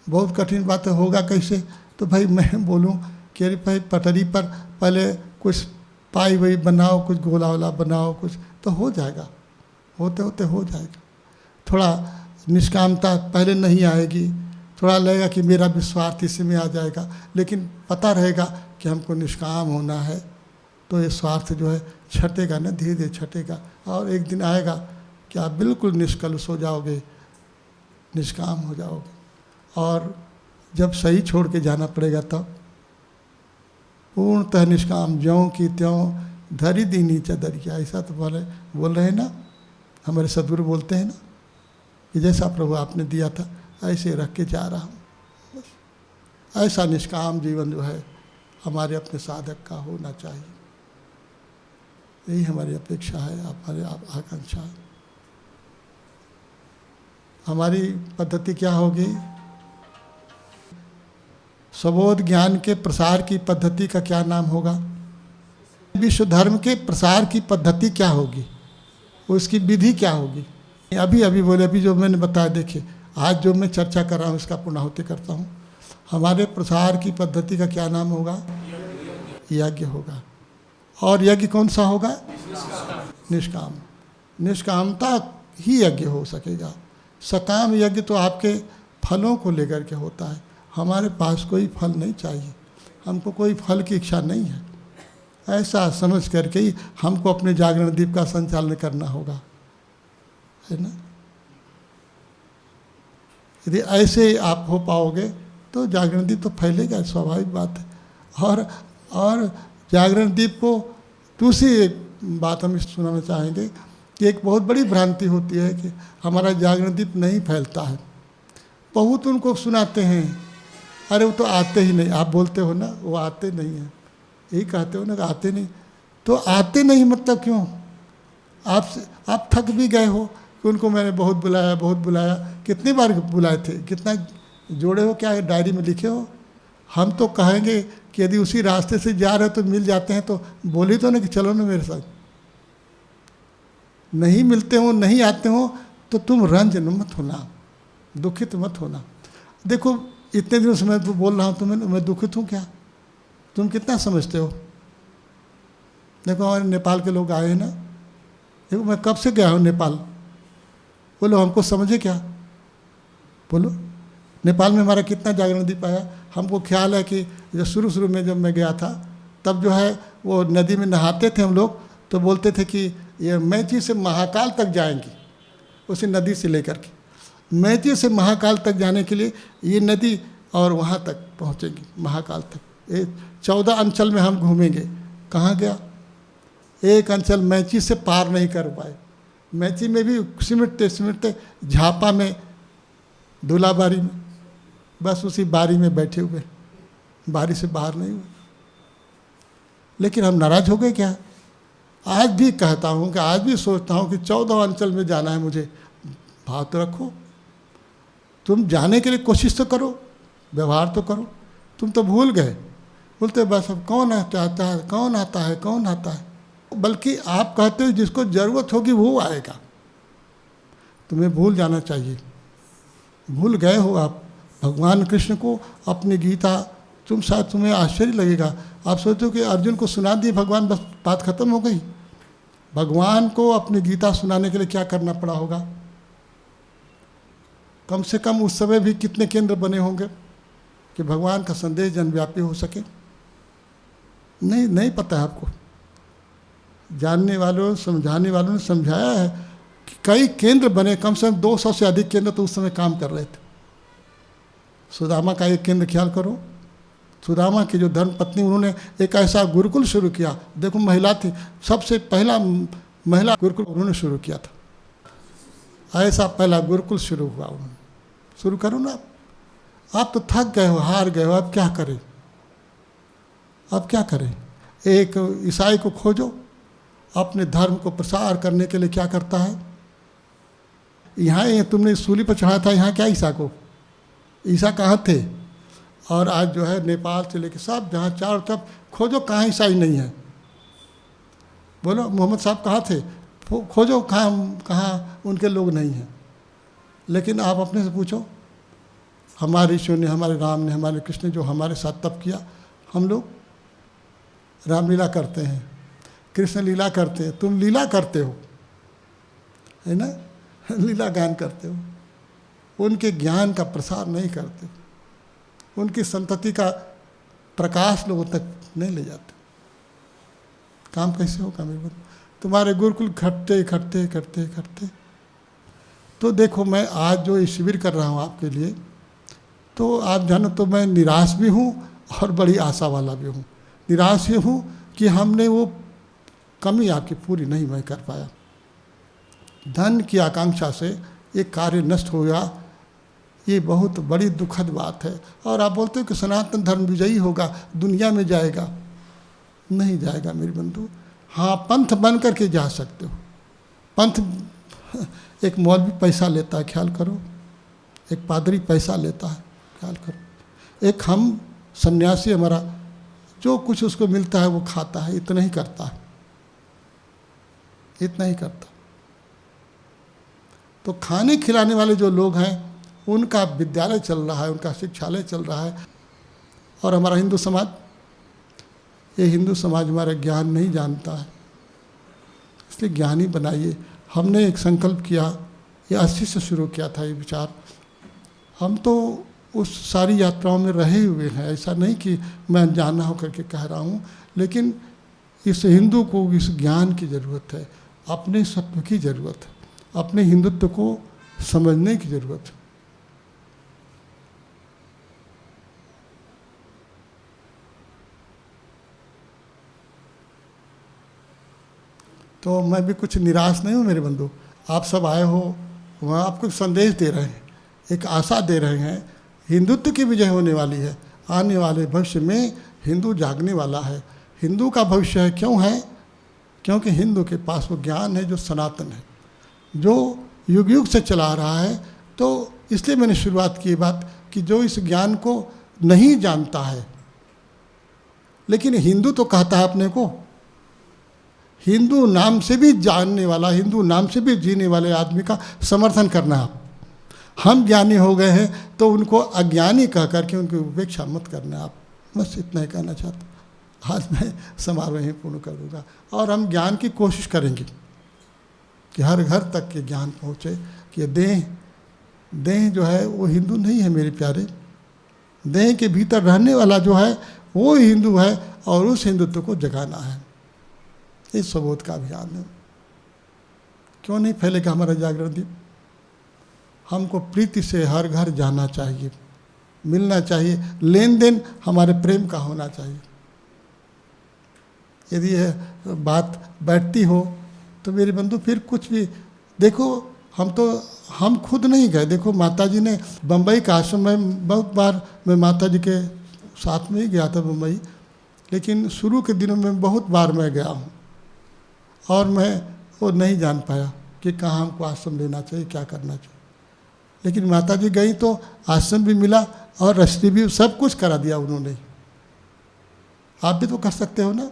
बहुत कठिन बात है, होगा कैसे? तो भाई मैं बोलूं कि अरे भाई पटरी पर पहले कुछ पाई वही बनाओ, कुछ गोला वोला बनाओ, कुछ तो हो जाएगा, होते होते हो जाएगा। थोड़ा निष्कामता पहले नहीं आएगी, थोड़ा लगेगा कि मेरा विश्वास इसी में आ जाएगा, लेकिन पता रहेगा कि हमको निष्काम होना है, तो ये स्वार्थ जो है छटेगा ना, धीरे धीरे छटेगा, और एक दिन आएगा कि आप बिल्कुल निष्कलुष हो जाओगे, निष्काम हो जाओगे। और जब सही छोड़ के जाना पड़ेगा तब पूर्णतः निष्काम, ज्यों की त्यों धरी दी नीचे दरिया, ऐसा तो बोल रहे हैं ना, हमारे सदगुरु बोलते हैं ना कि जैसा प्रभु आपने दिया था ऐसे रख के जा रहा हूँ। बस ऐसा निष्काम जीवन जो है हमारे अपने साधक का होना चाहिए, यही हमारी अपेक्षा है, हमारी आकांक्षा है। हमारी पद्धति क्या होगी? सबोध ज्ञान के प्रसार की पद्धति का क्या नाम होगा? विश्व धर्म के प्रसार की पद्धति क्या होगी, उसकी विधि क्या होगी? अभी बोले, अभी जो मैंने बताया, देखिए आज जो मैं चर्चा कर रहा हूँ इसका पुनरावृत्ति करता हूँ। हमारे प्रसार की पद्धति का क्या नाम होगा? यज्ञ होगा। और यज्ञ कौन सा होगा? निष्काम। निष्कामता ही यज्ञ हो सकेगा। सकाम यज्ञ तो आपके फलों को लेकर के होता है। हमारे पास कोई फल नहीं चाहिए, हमको कोई फल की इच्छा नहीं है। ऐसा समझ करके ही हमको अपने जागरण दीप का संचालन करना होगा, है ना। यदि ऐसे आप हो पाओगे तो जागरण दीप तो फैलेगा, स्वाभाविक बात है। और जागरण दीप को दूसरी बात हम सुनाना चाहेंगे कि एक बहुत बड़ी भ्रांति होती है कि हमारा जागरण दीप नहीं फैलता है। बहुत उनको सुनाते हैं, अरे वो तो आते ही नहीं, आप बोलते हो ना वो आते नहीं हैं, यही कहते हो ना कि आते नहीं। तो आते नहीं मतलब क्यों? आप थक भी गए हो कि उनको मैंने बहुत बुलाया। कितनी बार बुलाए थे, कितना जोड़े हो, क्या डायरी में लिखे हो? हम तो कहेंगे कि यदि उसी रास्ते से जा रहे हो तो मिल जाते हैं, तो बोली तो ना कि चलो ना मेरे साथ। नहीं मिलते हो, नहीं आते हो, तो तुम रंज मत होना, दुखित मत होना। देखो इतने दिनों से मैं तो बोल रहा हूँ तुम्हें, मैं दुखित हूँ क्या? तुम कितना समझते हो? देखो हमारे नेपाल के लोग आए हैं ना, देखो मैं कब से गया हूँ नेपाल, बोलो हमको समझे क्या? बोलो नेपाल में हमारा कितना जागरण दीप आया। हमको ख्याल है कि जब शुरू में जब मैं गया था तब जो है वो नदी में नहाते थे हम लोग, तो बोलते थे कि ये मैची से महाकाल तक जाएंगी, उसी नदी से लेकर के मैची से महाकाल तक जाने के लिए ये नदी, और वहाँ तक पहुँचेंगी महाकाल तक। ये 14 अंचल में हम घूमेंगे। कहाँ गया? एक अंचल मैची से पार नहीं कर पाए। मैची में भी सिमटते झापा में, दूल्हाबारी में, बस उसी बारी में बैठे हुए, बारी से बाहर नहीं हुए। लेकिन हम नाराज हो गए क्या? आज भी कहता हूँ कि आज भी सोचता हूँ कि 14 अंचल में जाना है मुझे। भाव तो रखो, तुम जाने के लिए कोशिश तो करो, व्यवहार तो करो। तुम तो भूल गए, बोलते बस अब कौन चाहता है, कौन आता है। बल्कि आप कहते हो जिसको ज़रूरत होगी वो आएगा। तुम्हें भूल जाना चाहिए। भूल गए हो आप भगवान कृष्ण को, अपनी गीता। तुम शायद तुम्हें आश्चर्य लगेगा, आप सोचो कि अर्जुन को सुना दी भगवान, बस बात खत्म हो गई। भगवान को अपनी गीता सुनाने के लिए क्या करना पड़ा होगा? कम से कम उस समय भी कितने केंद्र बने होंगे कि भगवान का संदेश जनव्यापी हो सके? नहीं पता है आपको। जानने वालों, समझाने वालों ने समझाया है कि कई केंद्र बने, कम से कम 200 से अधिक केंद्र तो उस समय काम कर रहे थे। सुदामा का एक केंद्र ख्याल करो, सुदामा की जो धर्म पत्नी, उन्होंने एक ऐसा गुरुकुल शुरू किया। देखो महिला थी, सबसे पहला महिला गुरुकुल उन्होंने शुरू किया था। ऐसा पहला गुरुकुल शुरू हुआ। उन्होंने शुरू करो ना। आप तो थक गए हो, हार गए हो, अब क्या करें? एक ईसाई को खोजो, अपने धर्म को प्रसार करने के लिए क्या करता है? यहाँ तुमने सूली पर चढ़ाया था, यहाँ क्या ईसा को? ईसा कहाँ थे? और आज जो है नेपाल से लेके सब जहाँ चारों तरफ खोजो, कहाँ ईसाई नहीं है? बोलो मोहम्मद साहब कहाँ थे? खोजो, कहाँ उनके लोग नहीं हैं। लेकिन आप अपने से पूछो, हमारे ईश्वर ने, हमारे राम ने, हमारे कृष्ण ने जो हमारे साथ तप किया, हम लोग रामलीला करते हैं, कृष्ण लीला करते हैं, तुम लीला करते हो, है ना, लीला गान करते हो, उनके ज्ञान का प्रसार नहीं करते, उनकी संतति का प्रकाश लोगों तक नहीं ले जाते। काम कैसे होगा मेरे बंधु? तुम्हारे गुरुकुल घटते घटते घटते घटते। तो देखो, मैं आज जो ये शिविर कर रहा हूँ आपके लिए, तो आप जानो तो मैं निराश भी हूँ और बड़ी आशा वाला भी हूँ। निराश ये हूँ कि हमने वो कमी आपकी पूरी नहीं मैं कर पाया। धन की आकांक्षा से ये कार्य नष्ट हो गया, ये बहुत बड़ी दुखद बात है। और आप बोलते हो कि सनातन धर्म विजयी होगा, दुनिया में जाएगा, नहीं जाएगा मेरे बंधु। हाँ, पंथ बन करके जा सकते हो। पंथ, एक मौलवी पैसा लेता है, ख्याल करो, एक पादरी पैसा लेता है, ख्याल करो, एक हम सन्यासी, हमारा जो कुछ उसको मिलता है वो खाता है, इतना ही करता है, इतना ही करता। तो खाने खिलाने वाले जो लोग हैं उनका विद्यालय चल रहा है, उनका शिक्षालय चल रहा है। और हमारा हिंदू समाज, ये हिंदू समाज हमारा ज्ञान नहीं जानता है, इसलिए ज्ञानी बनाइए। हमने एक संकल्प किया, ये 80 से शुरू किया था ये विचार। हम तो उस सारी यात्राओं में रहे हुए हैं, ऐसा नहीं कि मैं अनजाना होकर के कह रहा हूँ, लेकिन इस हिंदू को इस ज्ञान की ज़रूरत है, अपने सत्व की ज़रूरत है, अपने हिंदुत्व को समझने की ज़रूरत है। तो मैं भी कुछ निराश नहीं हूँ मेरे बंधु। आप सब आए हो, वहाँ आपको संदेश दे रहे हैं, एक आशा दे रहे हैं, हिंदुत्व की विजय होने वाली है। आने वाले भविष्य में हिंदू जागने वाला है। हिंदू का भविष्य है, क्यों है? क्योंकि हिंदू के पास वो ज्ञान है जो सनातन है, जो युग युग से चला रहा है। तो इसलिए मैंने शुरुआत की बात कि जो इस ज्ञान को नहीं जानता है, लेकिन हिंदू तो कहता है अपने को, हिंदू नाम से भी जानने वाला, हिंदू नाम से भी जीने वाले आदमी का समर्थन करना। आप, हम ज्ञानी हो गए हैं तो उनको अज्ञानी कह करके उनकी उपेक्षा मत करना। आप, बस इतना ही कहना चाहता। आज मैं समारोह ही पूर्ण कर दूँगा और हम ज्ञान की कोशिश करेंगे कि हर घर तक के ज्ञान पहुँचे कि देह जो है वो हिंदू नहीं है मेरे प्यारे। देह के भीतर रहने वाला जो है वो हिंदू है और उस हिंदुत्व को जगाना है। इस सबोध का अभियान है। क्यों नहीं फैलेगा हमारा जागरण दीप? हमको प्रीति से हर घर जाना चाहिए, मिलना चाहिए, लेन देन हमारे प्रेम का होना चाहिए। यदि यह बात बैठती हो तो मेरे बंधु फिर कुछ भी देखो, हम खुद नहीं गए। देखो, माता जी ने बम्बई का आश्रम में बहुत बार, मैं माता जी के साथ में ही गया था बम्बई, लेकिन शुरू के दिनों में बहुत बार मैं गया हूँ और मैं वो नहीं जान पाया कि कहाँ हमको आश्रम लेना चाहिए, क्या करना चाहिए। लेकिन माता जी गई तो आश्रम भी मिला और रजिस्ट्री भी, सब कुछ करा दिया उन्होंने। आप भी तो कर सकते हो ना।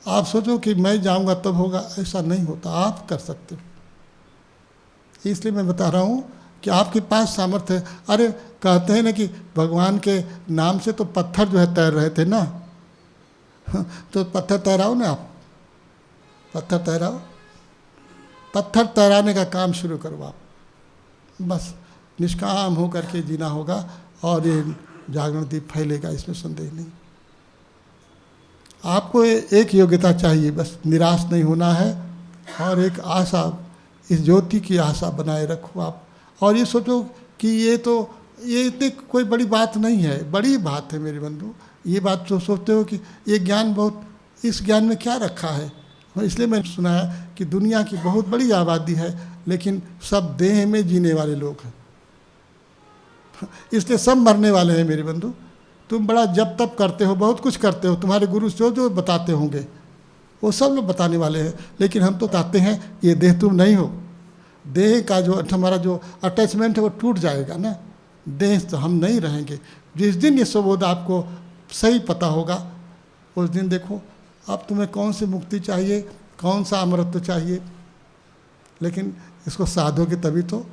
आप सोचो कि मैं जाऊंगा तब होगा, ऐसा नहीं होता, आप कर सकते हो। इसलिए मैं बता रहा हूँ कि आपके पास सामर्थ्य है। अरे कहते हैं ना कि भगवान के नाम से तो पत्थर जो है तैर रहे थे ना, तो पत्थर तैराओ ना आप, पत्थर तैराओ, पत्थर तैराने का काम शुरू करो आप। बस निष्काम हो करके जीना होगा और ये जागरण दीप फैलेगा, इसमें संदेह नहीं। आपको एक योग्यता चाहिए, बस निराश नहीं होना है और एक आशा, इस ज्योति की आशा बनाए रखो आप। और ये सोचो कि ये इतनी कोई बड़ी बात नहीं है, बड़ी बात है मेरे बंधु। ये बात जो सोचते हो कि ये ज्ञान बहुत, इस ज्ञान में क्या रखा है। इसलिए मैंने सुना है कि दुनिया की बहुत बड़ी आबादी है, लेकिन सब देह में जीने वाले लोग हैं, इसलिए सब मरने वाले हैं मेरे बंधु। तुम बड़ा जप तप करते हो, बहुत कुछ करते हो, तुम्हारे गुरु जो बताते होंगे वो सब लोग बताने वाले हैं, लेकिन हम तो बताते हैं ये देह तुम नहीं हो। देह का जो हमारा जो अटैचमेंट है वो टूट जाएगा ना, देह तो हम नहीं रहेंगे। जिस दिन ये सबोध आपको सही पता होगा, उस दिन देखो अब तुम्हें कौन सी मुक्ति चाहिए, कौन सा अमृत चाहिए। लेकिन इसको साधोगे तभी तो,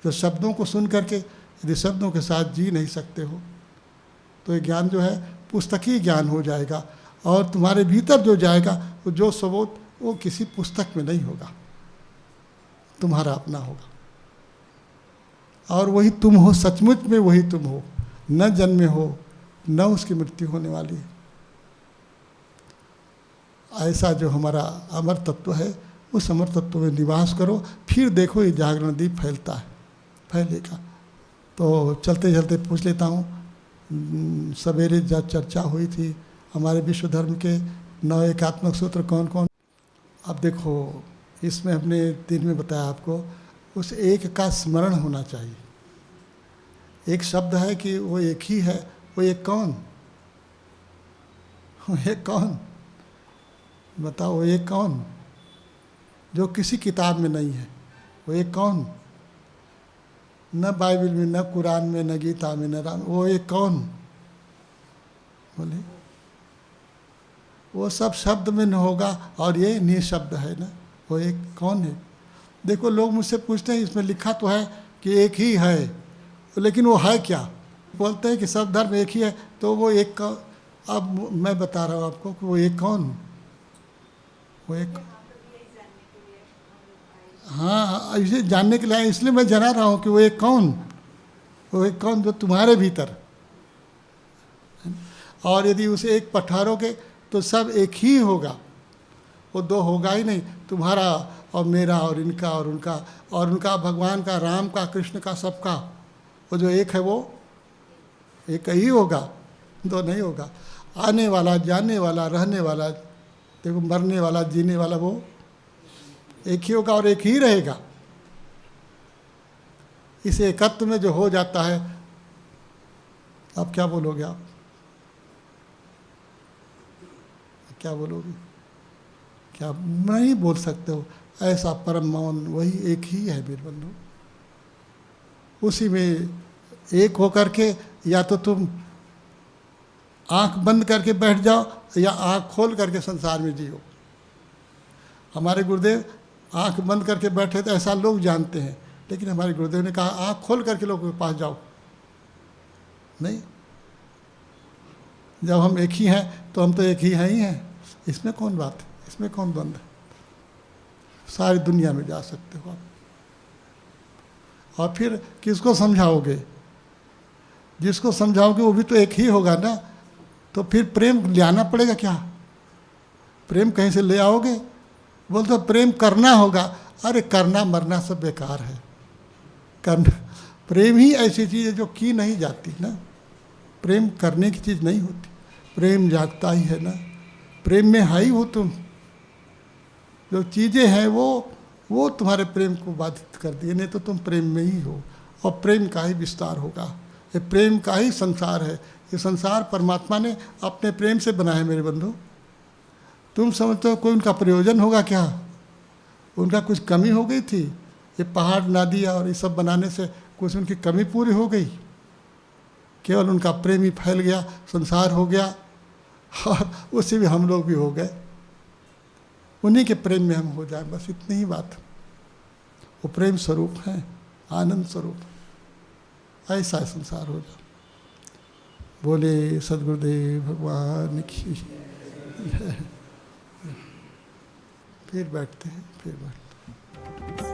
जो शब्दों को सुन करके यदि शब्दों के साथ जी नहीं सकते हो तो ये ज्ञान जो है पुस्तकीय ज्ञान हो जाएगा, और तुम्हारे भीतर जो जाएगा वो जो सबूत वो किसी पुस्तक में नहीं होगा, तुम्हारा अपना होगा, और वही तुम हो, सचमुच में वही तुम हो, न जन्मे हो न उसकी मृत्यु होने वाली है। ऐसा जो हमारा अमर तत्व है उस अमर तत्व में निवास करो, फिर देखो ये जागरण दीप फैलता है, फैलेगा। तो चलते चलते पूछ लेता हूँ, सवेरे जब चर्चा हुई थी हमारे विश्व धर्म के 9 एकात्मक सूत्र कौन कौन। अब देखो इसमें हमने दिन में बताया आपको, उस एक का स्मरण होना चाहिए। एक शब्द है कि वो एक ही है, वो एक कौन, वो एक कौन, बताओ वो एक कौन, जो किसी किताब में नहीं है, वो एक कौन, न बाइबल में, न कुरान में, न गीता में, न राम, वो एक कौन बोले, वो सब शब्द में न होगा, और ये निःशब्द है ना, वो एक कौन है। देखो लोग मुझसे पूछते हैं इसमें लिखा तो है कि एक ही है, लेकिन वो है क्या, बोलते हैं कि सब धर्म एक ही है, तो वो एक का, अब मैं बता रहा हूँ आपको कि वो एक कौन, वो एक, हाँ इसे जानने के लिए, इसलिए मैं जना रहा हूँ कि वो एक कौन, वो एक कौन जो तुम्हारे भीतर, और यदि उसे एक पठारोगे तो सब एक ही होगा, वो दो होगा ही नहीं, तुम्हारा और मेरा और इनका और उनका और उनका, भगवान का, राम का, कृष्ण का, सबका, वो जो एक है वो एक ही होगा, दो नहीं होगा। आने वाला, जाने वाला, रहने वाला, देखो मरने वाला, जीने वाला, वो एक ही होगा और एक ही रहेगा। इस एकत्व में जो हो जाता है, अब क्या बोलोगे आप, क्या बोलोगे, क्या नहीं बोल सकते हो, ऐसा परम मौन वही एक ही है मेरे बंधु। उसी में एक होकर के या तो तुम आंख बंद करके बैठ जाओ या आंख खोल करके संसार में जियो। हमारे गुरुदेव आंख बंद करके बैठे तो ऐसा लोग जानते हैं, लेकिन हमारे गुरुदेव ने कहा आंख खोल करके लोगों के पास जाओ, नहीं, जब हम एक ही हैं तो हम तो एक ही हैं ही हैं, इसमें कौन बात है, इसमें कौन द्वंद है, सारी दुनिया में जा सकते हो आप। और फिर किसको समझाओगे, जिसको समझाओगे वो भी तो एक ही होगा ना, तो फिर प्रेम ले आना पड़ेगा क्या, प्रेम कहीं से ले आओगे, बोलते तो प्रेम करना होगा, अरे करना मरना सब बेकार है, करना, प्रेम ही ऐसी चीज़ है जो की नहीं जाती ना, प्रेम करने की चीज़ नहीं होती, प्रेम जागता ही है ना, प्रेम में है ही हो तुम, जो चीज़ें हैं वो तुम्हारे प्रेम को बाधित कर दिए, नहीं तो तुम प्रेम में ही हो, और प्रेम का ही विस्तार होगा, ये प्रेम का ही संसार है, ये संसार परमात्मा ने अपने प्रेम से बनाया मेरे बंधु। तुम समझते हो कोई उनका प्रयोजन होगा क्या, उनका कुछ कमी हो गई थी, ये पहाड़ नदियाँ और ये सब बनाने से कुछ उनकी कमी पूरी हो गई, केवल उनका प्रेम ही फैल गया, संसार हो गया, और उससे भी हम लोग भी हो गए, उन्हीं के प्रेम में हम हो जाए, बस इतनी ही बात। वो प्रेम स्वरूप है, आनंद स्वरूप, ऐसा संसार हो जाए। बोले सद्गुरुदेव भगवान की। फिर बैठते हैं, फिर बैठते हैं।